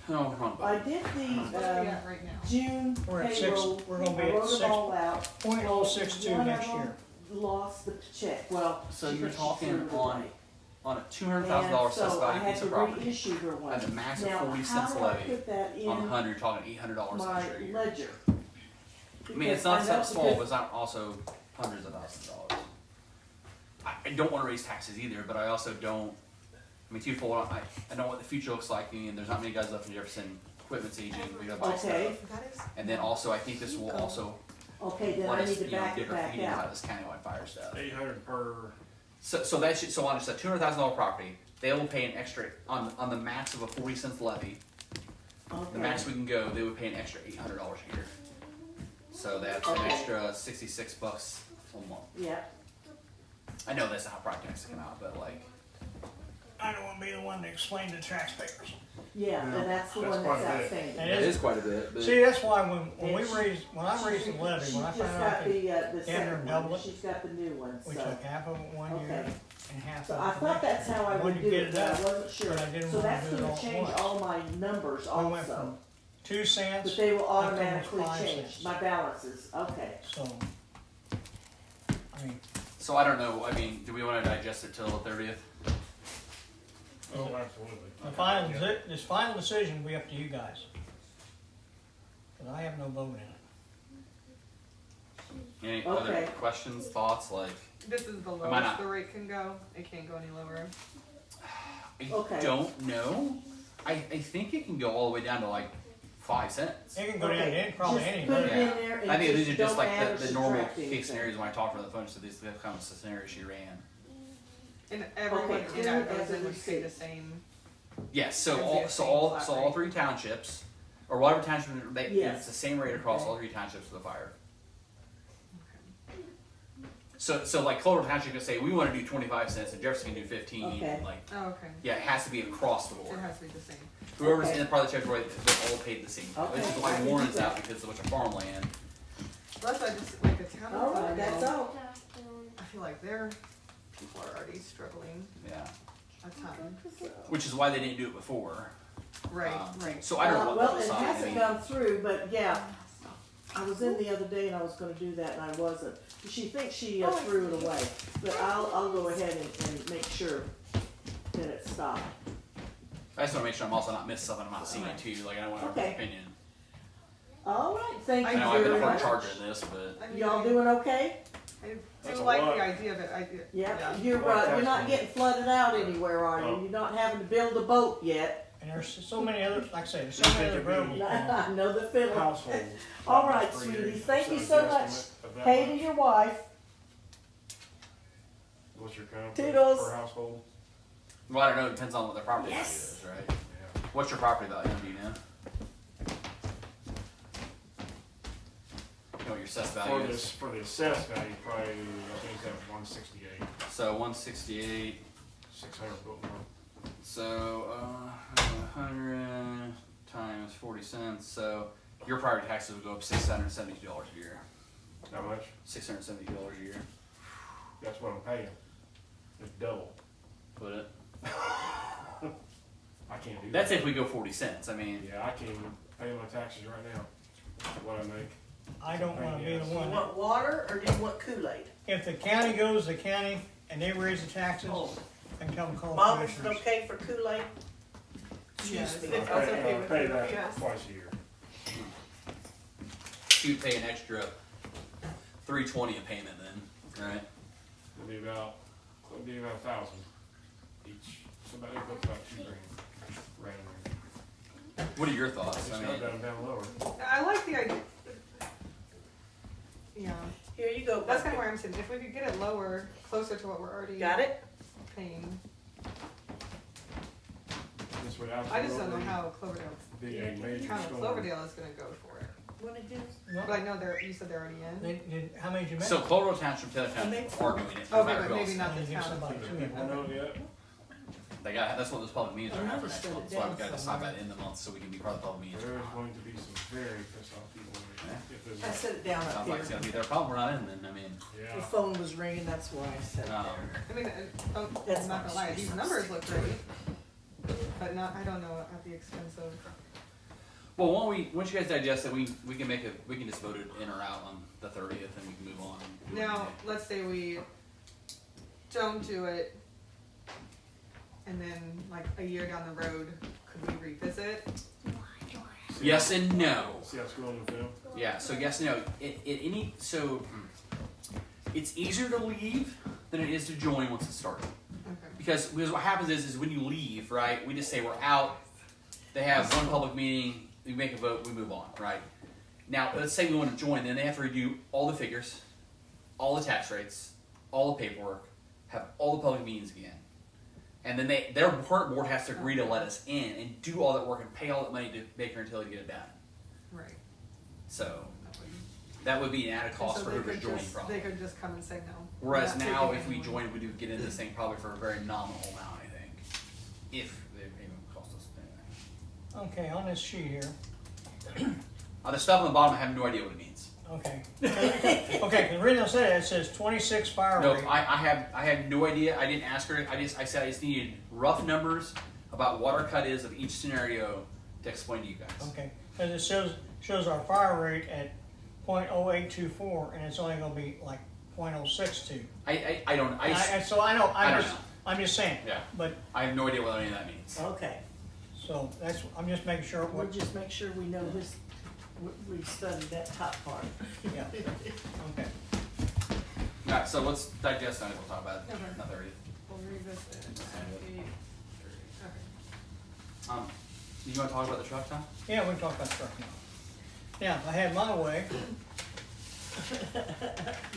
Speaker 3: No, wrong
Speaker 5: I
Speaker 3: button.
Speaker 5: did
Speaker 1: What are we
Speaker 5: the
Speaker 1: at right now?
Speaker 5: June
Speaker 2: We're at
Speaker 5: payroll.
Speaker 2: six, we're gonna be
Speaker 5: I
Speaker 2: at
Speaker 5: wrote it all
Speaker 2: 6.062
Speaker 5: out. One
Speaker 2: next
Speaker 5: of them
Speaker 2: year.
Speaker 5: Lost the check. Well,
Speaker 3: So
Speaker 5: she-
Speaker 3: you're
Speaker 5: she
Speaker 3: talking
Speaker 5: threw it
Speaker 3: on
Speaker 5: away.
Speaker 3: a $200,000
Speaker 5: And so
Speaker 3: assessed
Speaker 5: I
Speaker 3: value
Speaker 5: had
Speaker 3: piece
Speaker 5: to
Speaker 3: of property.
Speaker 5: reissue her one.
Speaker 3: At the max of
Speaker 5: Now,
Speaker 3: 40
Speaker 5: how
Speaker 3: cents
Speaker 5: do I
Speaker 3: levy.
Speaker 5: put that in
Speaker 3: On 100, you're talking $800
Speaker 5: my
Speaker 3: extra a year.
Speaker 5: ledger?
Speaker 3: I mean, it's not that small, but it's not also hundreds of thousands of dollars. I don't want to raise taxes either, but I also don't. I mean, twofold. I know what the future looks like, and there's not many guys left in Jefferson. Equipment's aging. We gotta buy
Speaker 5: Okay.
Speaker 3: stuff.
Speaker 1: That is.
Speaker 3: And then also, I think this will also
Speaker 5: Okay, then
Speaker 3: let
Speaker 5: I
Speaker 3: us,
Speaker 5: need to
Speaker 3: you know,
Speaker 5: back
Speaker 3: get
Speaker 5: it
Speaker 3: our
Speaker 5: back
Speaker 3: feet inside
Speaker 5: out.
Speaker 3: this countywide fire stuff.
Speaker 4: 800 per.
Speaker 3: So that should, so on just a $200,000 property, they will pay an extra on the max of a 40 cents levy. The
Speaker 5: Okay.
Speaker 3: max we can go, they would pay an extra $800 a year. So that's an
Speaker 5: Okay.
Speaker 3: extra $66 a month.
Speaker 5: Yeah.
Speaker 3: I know that's not how property taxes come out, but like,
Speaker 2: I don't wanna be the one to explain to taxpayers.
Speaker 5: Yeah, and that's the
Speaker 4: That's
Speaker 5: one
Speaker 4: quite
Speaker 5: that's
Speaker 4: a bit.
Speaker 5: outstanding.
Speaker 2: It is.
Speaker 3: quite a bit. But
Speaker 2: See, that's why when
Speaker 5: And
Speaker 2: we
Speaker 5: she-
Speaker 2: raised, when I raised the levy, when I
Speaker 5: She
Speaker 2: found
Speaker 5: just
Speaker 2: out
Speaker 5: got
Speaker 2: that
Speaker 5: the
Speaker 2: her
Speaker 5: second
Speaker 2: double
Speaker 5: one,
Speaker 2: it.
Speaker 5: she's got the new one,
Speaker 2: we
Speaker 5: so.
Speaker 2: took half of it one year
Speaker 5: Okay.
Speaker 2: and half
Speaker 5: So
Speaker 2: of it
Speaker 5: I
Speaker 2: the
Speaker 5: thought
Speaker 2: next
Speaker 5: that's how I
Speaker 2: year.
Speaker 5: would
Speaker 2: Wanted to
Speaker 5: do
Speaker 2: get
Speaker 5: it, but I
Speaker 2: done,
Speaker 5: wasn't sure.
Speaker 2: but I didn't
Speaker 5: So
Speaker 2: wanna
Speaker 5: that's
Speaker 2: do it all
Speaker 5: gonna
Speaker 2: at
Speaker 5: change
Speaker 2: once.
Speaker 5: all my numbers
Speaker 2: We went
Speaker 5: also.
Speaker 2: from 2 cents.
Speaker 5: But they will
Speaker 2: almost
Speaker 5: automatically
Speaker 2: 5
Speaker 5: change,
Speaker 2: cents.
Speaker 5: my balances, okay.
Speaker 2: So, I mean,
Speaker 3: So I don't know. I mean, do we want to digest it till the 30th?
Speaker 4: Oh, absolutely.
Speaker 2: this final decision will be up to you guys. Because I have no vote in it.
Speaker 3: Any other
Speaker 5: Okay.
Speaker 3: questions, thoughts? Like,
Speaker 1: This is the
Speaker 3: I
Speaker 1: lowest
Speaker 3: not?
Speaker 1: the rate can go. It can't go any lower.
Speaker 3: I
Speaker 5: Okay.
Speaker 3: don't know. I think it can go all the way down to like 5 cents.
Speaker 2: It can go down
Speaker 5: Okay,
Speaker 2: to probably
Speaker 5: just
Speaker 2: any
Speaker 5: put it
Speaker 2: vote.
Speaker 5: in
Speaker 3: Yeah.
Speaker 5: there and
Speaker 3: I think these are just
Speaker 5: don't
Speaker 3: like
Speaker 5: add or
Speaker 3: the normal
Speaker 5: subtract anything.
Speaker 3: case scenarios when I talk on the phone. So these are the kind of scenarios she ran.
Speaker 1: And everyone
Speaker 5: Okay,
Speaker 1: in that
Speaker 5: two
Speaker 1: goes
Speaker 5: as a
Speaker 1: in would stay the
Speaker 5: receipt.
Speaker 1: same.
Speaker 3: Yes. So
Speaker 1: It'd be
Speaker 3: all
Speaker 1: the
Speaker 3: so
Speaker 1: same
Speaker 3: all
Speaker 1: flat
Speaker 3: so all
Speaker 1: rate.
Speaker 3: 3 townships, or whatever township
Speaker 5: Yes.
Speaker 3: it's the same rate across
Speaker 5: Okay.
Speaker 3: all 3 townships for the fire. So like Clover Township can say we want to do 25 cents, and Jefferson can do 15.
Speaker 5: Okay.
Speaker 3: Like
Speaker 1: Oh, okay.
Speaker 3: yeah, it has to be across the board.
Speaker 1: It has to be the same.
Speaker 3: Whoever's
Speaker 5: Okay.
Speaker 3: in the part of the territory, they're all paid the same.
Speaker 5: Okay,
Speaker 3: Which is
Speaker 5: I
Speaker 3: why
Speaker 5: can do
Speaker 3: Warren's
Speaker 5: that.
Speaker 3: out because of a bunch of farmland.
Speaker 1: That's why I just like the town of
Speaker 5: All right, that's
Speaker 1: Cloverdale,
Speaker 5: all.
Speaker 1: I feel like their people are already struggling
Speaker 3: Yeah.
Speaker 1: a ton. So.
Speaker 3: Which is why they didn't do it before.
Speaker 1: Right,
Speaker 3: Um,
Speaker 1: right.
Speaker 3: So I don't know what
Speaker 5: Well,
Speaker 3: they'll
Speaker 5: it
Speaker 3: decide. I
Speaker 5: hasn't
Speaker 3: mean,
Speaker 5: gone through, but yeah, I was in the other day and I was gonna do that and I wasn't. She thinks she threw it away, but I'll go ahead and make sure that it stopped.
Speaker 3: I just want to make sure I'm also not missing something I'm not seeing it too. Like I don't want to have
Speaker 5: Okay.
Speaker 3: an opinion.
Speaker 5: All right, thank
Speaker 3: I
Speaker 5: you
Speaker 3: know I've been
Speaker 5: very
Speaker 3: a hard
Speaker 5: much.
Speaker 3: charger in this, but
Speaker 1: I mean,
Speaker 5: Y'all doing okay?
Speaker 1: I do
Speaker 4: That's a
Speaker 1: like
Speaker 4: lot.
Speaker 1: the idea of it.
Speaker 5: Yeah,
Speaker 4: Well,
Speaker 5: you're not
Speaker 4: that's-
Speaker 5: getting flooded out anywhere, are
Speaker 4: No.
Speaker 5: you? You're not having to build a boat yet.
Speaker 2: And there's so many other, like I say, there's so many other variables.
Speaker 5: I know the feeling.
Speaker 4: Household.
Speaker 5: All right,
Speaker 4: Per
Speaker 5: sweetie,
Speaker 4: year,
Speaker 5: thank you
Speaker 4: so
Speaker 5: so
Speaker 4: estimate
Speaker 5: much.
Speaker 4: of that
Speaker 5: Hey to
Speaker 4: much.
Speaker 5: your wife.
Speaker 4: What's your count
Speaker 5: Toodles.
Speaker 4: per household?
Speaker 3: well, I don't know. It depends on what their property
Speaker 5: Yes.
Speaker 3: value is, right?
Speaker 4: Yeah.
Speaker 3: What's your property value? Do you know? You know what your assessed value is?
Speaker 4: For the assessed value, probably, I think that's 168,
Speaker 3: So 168.
Speaker 4: 600 foot more.
Speaker 3: So 100 times 40 cents. So your property taxes would go up $672 a year.
Speaker 4: How much?
Speaker 3: $672 a year.
Speaker 4: That's what I'm paying. It's double.
Speaker 3: Put it.
Speaker 4: I can't do
Speaker 3: That's
Speaker 4: that.
Speaker 3: if we go 40 cents. I mean,
Speaker 4: Yeah, I can't even pay my taxes right now, what I make.
Speaker 2: I don't wanna be the
Speaker 5: You
Speaker 2: one.
Speaker 5: want water or do you want Kool-Aid?
Speaker 2: If the county goes to the county and they raise the taxes,
Speaker 5: Oh.
Speaker 2: then come call
Speaker 5: Mom, is it
Speaker 2: commissioners.
Speaker 5: okay for Kool-Aid?
Speaker 1: Yes,
Speaker 5: Excuse me.
Speaker 1: if that's okay
Speaker 4: I
Speaker 1: with
Speaker 4: pay
Speaker 1: you.
Speaker 4: that
Speaker 1: Yes.
Speaker 4: twice a year.
Speaker 3: you'd pay an extra $320 a payment then, right?
Speaker 4: It'll be about 1,000 each. So about, it goes about $2,000 randomly.
Speaker 3: What are your thoughts?
Speaker 4: Just
Speaker 3: I
Speaker 4: got
Speaker 3: mean,
Speaker 4: them down lower.
Speaker 1: I like the idea. Yeah,
Speaker 5: Here you go.
Speaker 1: that's kind of where I'm sitting. If we could get it lower, closer to what we're already
Speaker 5: Got it?
Speaker 1: paying.
Speaker 4: This would
Speaker 1: I just don't know
Speaker 4: absolutely
Speaker 1: how Cloverdale,
Speaker 4: be a major
Speaker 1: town of
Speaker 4: storm.
Speaker 1: Cloverdale is gonna go for it.
Speaker 5: What did you?
Speaker 2: No,
Speaker 1: But I know you said they're already in.
Speaker 2: how many did you make?
Speaker 3: so Clover Township, Taylor Township are doing it. No
Speaker 1: Okay,
Speaker 3: matter
Speaker 1: but
Speaker 3: who
Speaker 1: maybe
Speaker 3: else.
Speaker 1: not
Speaker 2: Can
Speaker 1: the
Speaker 2: you give
Speaker 1: town.
Speaker 2: somebody
Speaker 4: Do
Speaker 2: two?
Speaker 4: people know yet?
Speaker 3: They got that's what those public meetings are
Speaker 5: I
Speaker 3: happening
Speaker 5: never
Speaker 3: next
Speaker 5: said
Speaker 3: month.
Speaker 5: it
Speaker 3: So I've
Speaker 5: down
Speaker 3: got to decide
Speaker 5: somewhere.
Speaker 3: that in the month so we can be part of the public meetings.
Speaker 4: There's going to be some very pissed off people in
Speaker 3: Yeah.
Speaker 4: there. If there's
Speaker 5: I
Speaker 4: not.
Speaker 5: set it down up
Speaker 3: Sounds like it's
Speaker 5: here.
Speaker 3: gonna be their problem. We're not in then. I mean,
Speaker 5: The
Speaker 4: Yeah.
Speaker 5: phone was ringing, that's why I set it
Speaker 3: Um,
Speaker 5: there.
Speaker 1: I mean,
Speaker 5: That's
Speaker 1: I'm not gonna lie,
Speaker 5: nice.
Speaker 1: these numbers look great, but not, I don't know at the expense of.
Speaker 3: well, once you guys digest it, we can just vote it in or out on the 30th, and we can move on. and do it
Speaker 1: Now,
Speaker 3: Monday.
Speaker 1: let's say we don't do it, and then like a year down the road, could we revisit?
Speaker 4: See
Speaker 3: Yes
Speaker 4: how-
Speaker 3: and no.
Speaker 4: See how it's going with them?
Speaker 3: Yeah. So yes, and no. It's easier to leave than it is to join once it started.
Speaker 1: Okay.
Speaker 3: Because what happens is when you leave, right, we just say we're out. They have one public meeting, we make a vote, we move on, right? Now, let's say we want to join, then they have to redo all the figures, all the tax rates, all the paperwork, have all the public meetings again. And then their current board has to agree to let us in and do all that work and pay all that money to Baker until they get it done.
Speaker 1: Right.
Speaker 3: So that would be an added cost
Speaker 1: And
Speaker 3: for
Speaker 1: so
Speaker 3: whoever's joining
Speaker 1: they
Speaker 3: probably.
Speaker 1: could just come and say no.
Speaker 3: Whereas
Speaker 1: We're not
Speaker 3: now,
Speaker 1: taking
Speaker 3: if we
Speaker 1: anyone.
Speaker 3: join, we do get into this thing probably for a very nominal amount, I think. If they even cost us anything.
Speaker 2: Okay, on this sheet here,
Speaker 3: The stuff on the bottom, I have no idea what it means.
Speaker 2: okay. Okay, the reason I said it says 26 fire
Speaker 3: No,
Speaker 2: rate.
Speaker 3: I have no idea. I didn't ask her. I said I just needed rough numbers about what our cut is of each scenario to explain to you guys.
Speaker 2: Okay, Cause it shows our fire rate at .0824, and it's only gonna be like .062.
Speaker 3: I don't,
Speaker 2: So I don't,
Speaker 3: I don't know.
Speaker 2: I'm just saying.
Speaker 3: Yeah.
Speaker 2: But,
Speaker 3: I have no idea what any of that means.
Speaker 5: Okay,
Speaker 2: so that's, I'm just making sure
Speaker 5: we'll
Speaker 2: what,
Speaker 5: just make sure we know this, we studied that top part.
Speaker 2: yeah, okay.
Speaker 3: Alright, so let's digest that, we'll talk about it.
Speaker 1: Okay.
Speaker 3: Not 30.
Speaker 1: We'll revisit it. Okay.
Speaker 3: You wanna talk about the truck, Tom?
Speaker 2: Yeah, we can talk about truck now. Now, if I had my way,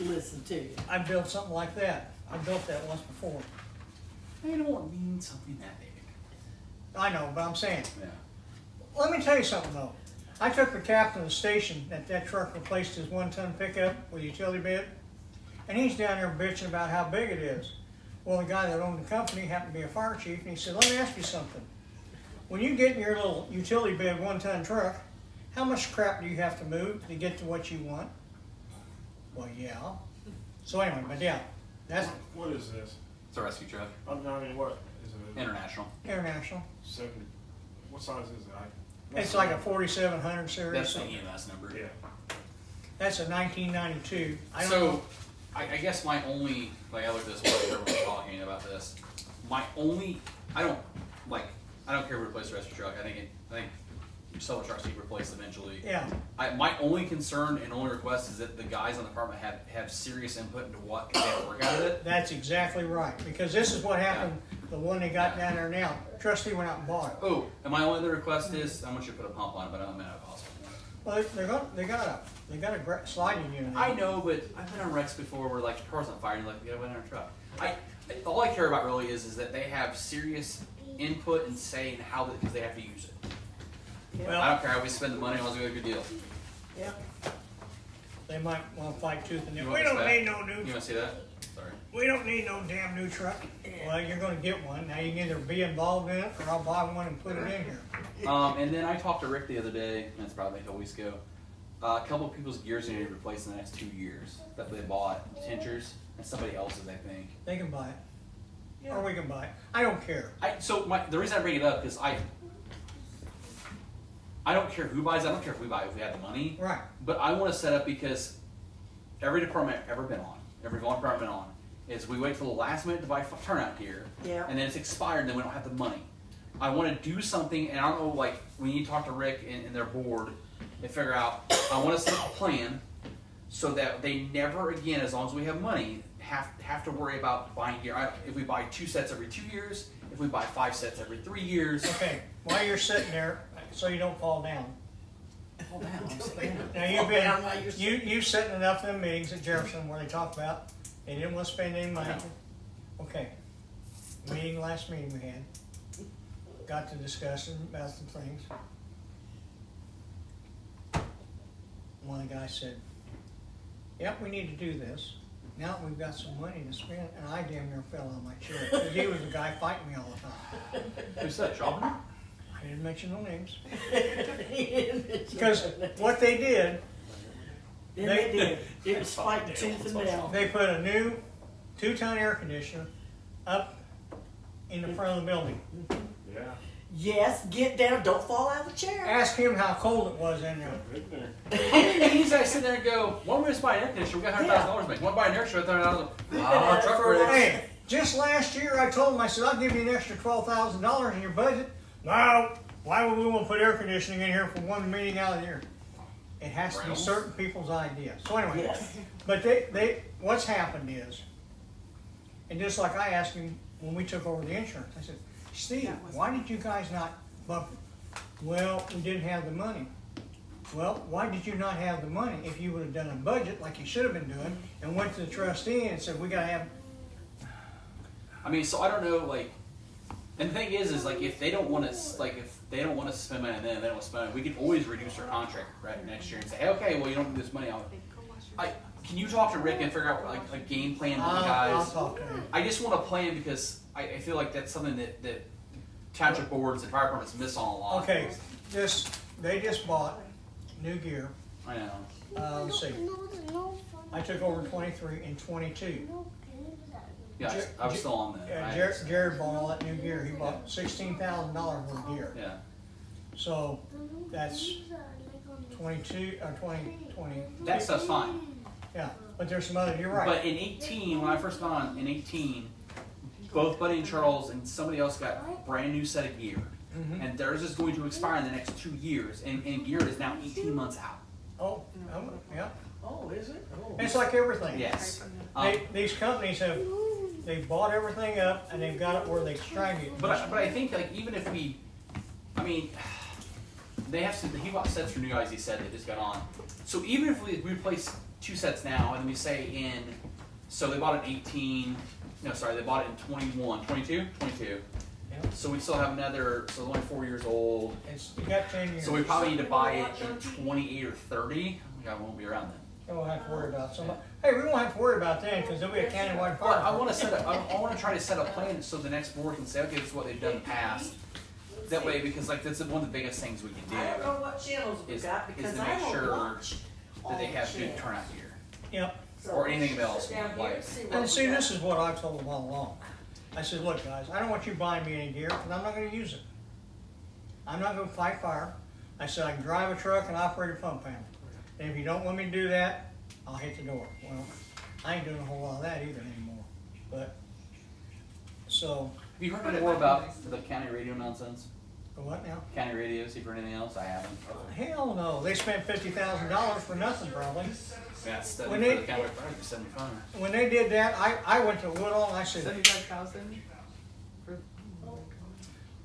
Speaker 5: Listen to you.
Speaker 2: I'd build something like that. I built that once before.
Speaker 3: I don't mean something that big.
Speaker 2: I know, but I'm saying,
Speaker 3: Yeah.
Speaker 2: let me tell you something though. I took the captain of the station that truck replaced his 1-ton pickup with a utility bed, and he's down there bitching about how big it is. Well, the guy that owned the company happened to be a fire chief, and he said, let me ask you something. When you get in your little utility bed 1-ton truck, how much crap do you have to move to get to what you want? Well, yeah. So anyway, but yeah, that's
Speaker 4: What is this?
Speaker 3: It's a rescue truck.
Speaker 4: I mean, what is it?
Speaker 3: International.
Speaker 2: international.
Speaker 4: 70, what size is it?
Speaker 2: It's like a 4700 series.
Speaker 3: That's the EMS number.
Speaker 4: Yeah.
Speaker 2: That's a 1992. I don't
Speaker 3: So,
Speaker 2: know.
Speaker 3: I guess my only, like, I looked at this while everyone was talking about this. My only, I don't care if we replace the rescue truck. I think sell the trucks need replaced eventually.
Speaker 2: Yeah,
Speaker 3: My only concern and only request is that the guys on the department have serious input into what they have to work out of it.
Speaker 2: that's exactly right. Because this is what happened, the one they got down there now. Trustee went out and bought it.
Speaker 3: Oh, and my only other request is, I want you to put a pump on it, but I don't know how it costs.
Speaker 2: Well, they got a sliding unit.
Speaker 3: I know, but I've been on wrecks before where like the car's on fire and you're like, you gotta wait on a truck. All I care about really is that they have serious input and say in how, because they have to use it.
Speaker 2: Well,
Speaker 3: I don't care how we spend the money, as long as we get a good deal.
Speaker 5: Yeah.
Speaker 2: they might want to fight tooth and nail.
Speaker 3: You
Speaker 2: We
Speaker 3: want
Speaker 2: don't
Speaker 3: this
Speaker 2: need
Speaker 3: back?
Speaker 2: no new.
Speaker 3: You wanna see that? Sorry.
Speaker 2: We don't need no damn new truck. Well, you're going to get one. Now you can either be involved in it, or I'll buy one and put it in here.
Speaker 3: And then I talked to Rick the other day, and it's probably a couple weeks ago. A couple of people's gears need to be replaced in the next 2 years that they bought, tinctures, and somebody else's, I think.
Speaker 2: They can buy it, or we can buy it. I don't care.
Speaker 3: The reason I bring it up is I don't care who buys it. I don't care if we buy it, if we have the money.
Speaker 2: Right.
Speaker 3: But I want to set up because every department I've ever been on, every volunteer I've been on, is we wait till the last minute to buy turnout gear,
Speaker 5: Yeah.
Speaker 3: and then it's expired, and then we don't have the money. I want to do something, and I don't know, like, we need to talk to Rick and their board and figure out, I want to set up a plan so that they never again, as long as we have money, have to worry about buying gear. If we buy 2 sets every 2 years, if we buy 5 sets every 3 years.
Speaker 2: Okay, while you're sitting there, so you don't fall down.
Speaker 3: Fall down, I'm sitting down.
Speaker 2: Now
Speaker 5: Fall down while you're
Speaker 2: you've sat in enough of them meetings at Jefferson where they talk about they didn't want to spend any money. Okay, last meeting we had, got to discussing about some things. One of the guys said, "Yep, we need to do this. Now that we've got some money to spend," and I damn near fell on my chair because he was the guy fighting me all the time.
Speaker 3: Who said Jobbing?
Speaker 2: I didn't mention no names because what they did.
Speaker 5: Then they did. It was fighting tooth and nail.
Speaker 2: They put a new 2-ton air conditioner up in the front of the building.
Speaker 4: Yeah.
Speaker 5: Yes, get down, don't fall out of the chair.
Speaker 2: Ask him how cold it was in there.
Speaker 4: Right there.
Speaker 3: And these guys sit there and go, why don't we just buy an air conditioner? We got $100,000 make. Why buy an air conditioner? Oh, truck brakes.
Speaker 2: Hey, just last year I told him, I said, I'll give you an extra $12,000 in your budget. No, why would we want to put air conditioning in here for one meeting out of the year? It has to be
Speaker 3: Reynolds?
Speaker 2: certain people's idea. So anyway,
Speaker 5: Yes.
Speaker 2: but what's happened is, and just like I asked him when we took over the insurance, I said, Steve, why did you guys not bump it? Well, we didn't have the money. Well, why did you not have the money? If you would have done a budget like you should have been doing and went to the trustee and said, we gotta have.
Speaker 3: I mean, so I don't know, like, and the thing is like, if they don't want to, spend money, then they don't spend money. We can always reduce our contract right next year and say, hey, okay, well, you don't need this money out. Can you talk to Rick and figure out like a game plan for the
Speaker 2: I'll
Speaker 3: guys?
Speaker 2: talk to him.
Speaker 3: I just want a plan because I feel like that's something that township boards and fire departments miss on a lot.
Speaker 2: Okay, they just bought new gear.
Speaker 3: I know.
Speaker 2: Let's see. I took over 23 and 22.
Speaker 3: Yeah, I was still on that.
Speaker 2: Jared bought all that new gear. He bought $16,000 worth of gear.
Speaker 3: Yeah.
Speaker 2: So that's 22 or 20.
Speaker 3: That stuff's fine.
Speaker 2: Yeah, but there's some other. You're right.
Speaker 3: But in 18, when I first got on in 18, both Buddy and Charles and somebody else got a brand new set of gear, and theirs is going to expire in the next 2 years, and gear is now 18 months out.
Speaker 2: Oh, yeah.
Speaker 5: Oh, is it? Oh.
Speaker 2: It's like everything.
Speaker 3: Yes.
Speaker 2: These companies they've bought everything up and they've got it where they try to.
Speaker 3: But I think like even if we, I mean, they have some. He bought sets for new guys. He said they just got on. So even if we replace 2 sets now, and we say so they bought it in 18. No, sorry, they bought it in 21, 22.
Speaker 2: Yeah.
Speaker 3: So we still have another. So they're only 4 years old.
Speaker 2: You got 10 years.
Speaker 3: So we probably need to buy it in 28 or 30. I won't be around then.
Speaker 2: We won't have to worry about somebody. Hey, we won't have to worry about that because there'll be a countywide fire.
Speaker 3: Well, I want to I want to try to set a plan so the next board can say, okay, this is what they've done in the past. That way, because like that's one of the biggest things we can do.
Speaker 5: I don't know what channels we
Speaker 3: Is-
Speaker 5: got
Speaker 3: is
Speaker 5: because
Speaker 3: to
Speaker 5: I
Speaker 3: make
Speaker 5: don't
Speaker 3: sure
Speaker 5: watch all
Speaker 3: that they
Speaker 5: the
Speaker 3: have good
Speaker 5: channels.
Speaker 3: turnout gear.
Speaker 2: Yep.
Speaker 5: So
Speaker 3: or anything else,
Speaker 5: sit down here
Speaker 3: like-
Speaker 5: and see what
Speaker 2: And
Speaker 5: we
Speaker 2: see,
Speaker 5: got.
Speaker 2: this is what I've told them all along. I said, look, guys, I don't want you buying me any gear because I'm not going to use it. I'm not going to fight fire. I said I can drive a truck and operate a pump panel. And if you don't want me to do that, I'll hit the door. Well, I ain't doing a whole lot of that either anymore. But so,
Speaker 3: Have you heard any more about the county radio nonsense?
Speaker 2: what now?
Speaker 3: County radios, you heard anything else? I haven't.
Speaker 2: Hell no. They spent $50,000 for nothing probably.
Speaker 3: Yeah, study
Speaker 2: When
Speaker 3: for
Speaker 2: they-
Speaker 3: the county fire for 75.
Speaker 2: When they did that, I went to Woodall and I said,
Speaker 1: 75,000 for.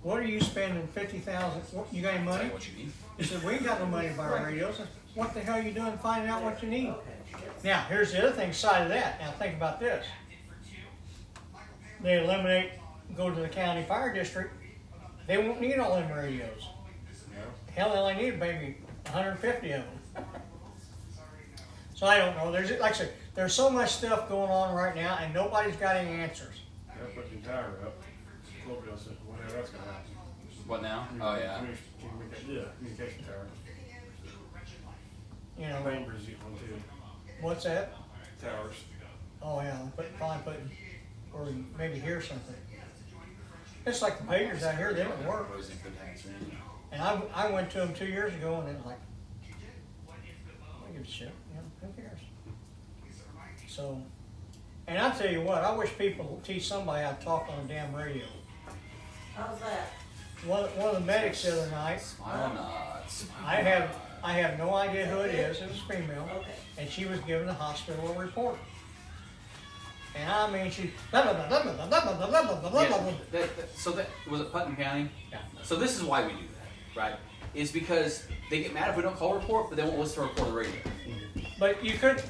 Speaker 2: what are you spending $50,000? You got any
Speaker 3: Tell
Speaker 2: money?
Speaker 3: you what you need.
Speaker 2: He said, we ain't got no money to buy radios. I said, what the hell are you doing finding out what you need?
Speaker 5: Okay.
Speaker 2: Now, here's the other thing side of that. Now, think about this. They eliminate, go to the county fire district. They won't need all them radios. Hell, they only need maybe 150 of them. So I don't know. There's, like I said, there's so much stuff going on right now, and nobody's got any answers.
Speaker 4: Yeah, put your tower up. Scorpio said, whatever that's gonna happen.
Speaker 3: What now? Oh yeah.
Speaker 4: Yeah, communication tower.
Speaker 2: You know,
Speaker 4: Chambers get one too.
Speaker 2: what's that?
Speaker 4: Towers.
Speaker 2: Oh yeah, probably putting, or maybe hear something. It's like the pagers out here, they don't work.
Speaker 3: Closing for tax, man.
Speaker 2: And I went to them 2 years ago, and it was like, I don't give a shit. You know, who cares? So, and I tell you what, I wish people would teach somebody how to talk on a damn radio.
Speaker 5: How's that?
Speaker 2: One of the medics the other night,
Speaker 3: Smile nuts.
Speaker 2: I have no idea who it is. It was female,
Speaker 5: Okay.
Speaker 2: and she was giving the hospital a report. And I mean, she.
Speaker 3: Yeah, so that was it Putnam County?
Speaker 2: Yeah.
Speaker 3: So this is why we do that, right? Is because they get mad if we don't call a report, but they won't listen to a report on the radio.
Speaker 2: But you could.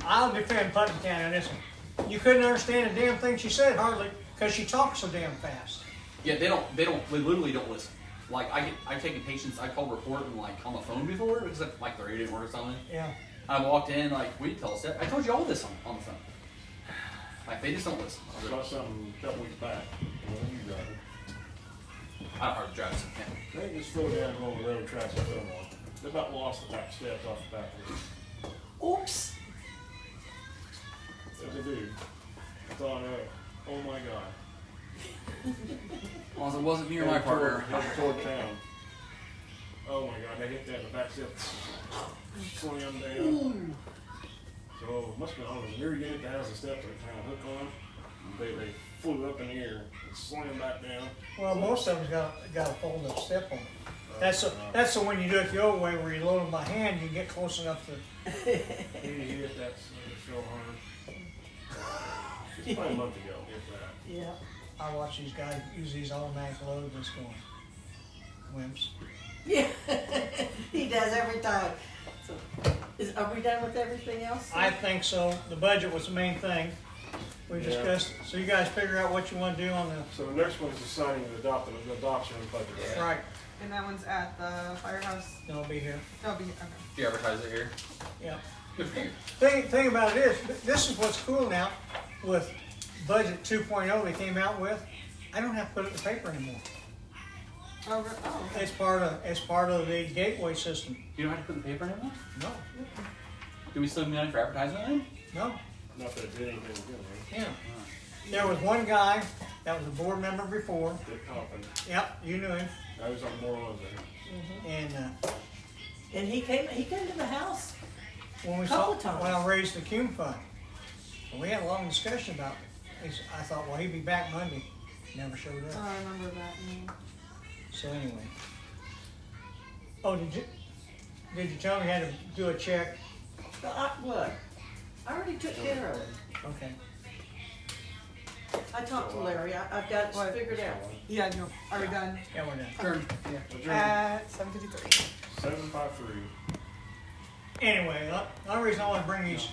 Speaker 2: I'll defend Putnam County on this one. You couldn't understand a damn thing she said hardly because she talks so damn fast.
Speaker 3: Yeah, they literally don't listen. Like I've taken patients, I called report and like on the phone before because like the radio didn't work or something.
Speaker 2: Yeah.
Speaker 3: I walked in like, we tell us that. I told you all this on the phone. Like they just don't listen.
Speaker 4: I saw something a couple weeks back. You drive it.
Speaker 3: I don't hardly drive some county.
Speaker 4: They just slow down along the railroad tracks I film on. They about lost the back steps off the back of it.
Speaker 5: Oops.
Speaker 4: There's a dude. I thought, oh my god.
Speaker 3: As long as it wasn't me or my partner.
Speaker 4: Headed toward town. Oh my god, they hit that in the back steps. Slam down. So it must have been on the near you get the house, the steps are kind of hook on. They flew up in the air and slammed back down.
Speaker 2: Well, most of them's got a fold up step on it. That's the one you do it the old way where you load them by hand. You get close enough to.
Speaker 4: He hit that so hard. It's probably a month ago, if that.
Speaker 5: Yeah.
Speaker 2: I watch these guys use these automatic loads and it's going wimps.
Speaker 5: Yeah. He does every time. So, are we done with everything else?
Speaker 2: I think so. The budget was the main thing we
Speaker 4: Yeah.
Speaker 2: discussed. So you guys figure out what you want to do on the
Speaker 4: So the next one is the signing of the adoption of the budget.
Speaker 2: right.
Speaker 1: And that one's at the firehouse.
Speaker 2: They'll be here.
Speaker 1: That'll be, okay.
Speaker 3: Do you advertise it here?
Speaker 2: Yeah.
Speaker 3: Good for you.
Speaker 2: Thing about it is, this is what's cool now with budget 2.0 they came out with. I don't have to put it in the paper anymore.
Speaker 1: Oh, okay.
Speaker 2: It's part of the gateway system.
Speaker 3: You don't have to put the paper anymore?
Speaker 2: No,
Speaker 3: Do we still have money for advertisement then?
Speaker 2: no,
Speaker 4: Not that it did anything to him,
Speaker 2: yeah. There was one guy that was a board member before.
Speaker 4: Dick Coffin.
Speaker 2: Yep, you knew him.
Speaker 4: I was on more on there.
Speaker 2: And
Speaker 5: And he came to the house.
Speaker 2: when we
Speaker 5: Couple
Speaker 2: saw,
Speaker 5: times.
Speaker 2: when I raised the cume fund, and we had a long discussion about it. I thought, well, he'd be back Monday. Never showed
Speaker 1: Oh,
Speaker 2: up.
Speaker 1: I remember that.
Speaker 2: So anyway. Oh, did you tell me you had to do a check?
Speaker 5: What? I already took care of it.
Speaker 2: Okay.
Speaker 5: I talked to Larry. I've got
Speaker 1: What?
Speaker 5: it figured out.
Speaker 1: Yeah, no. Are we done?
Speaker 2: Yeah, we're done.
Speaker 3: Turn. Yeah.
Speaker 4: Adjourn.
Speaker 1: At 7:53.
Speaker 4: 753.
Speaker 2: Anyway, the only reason I want to bring these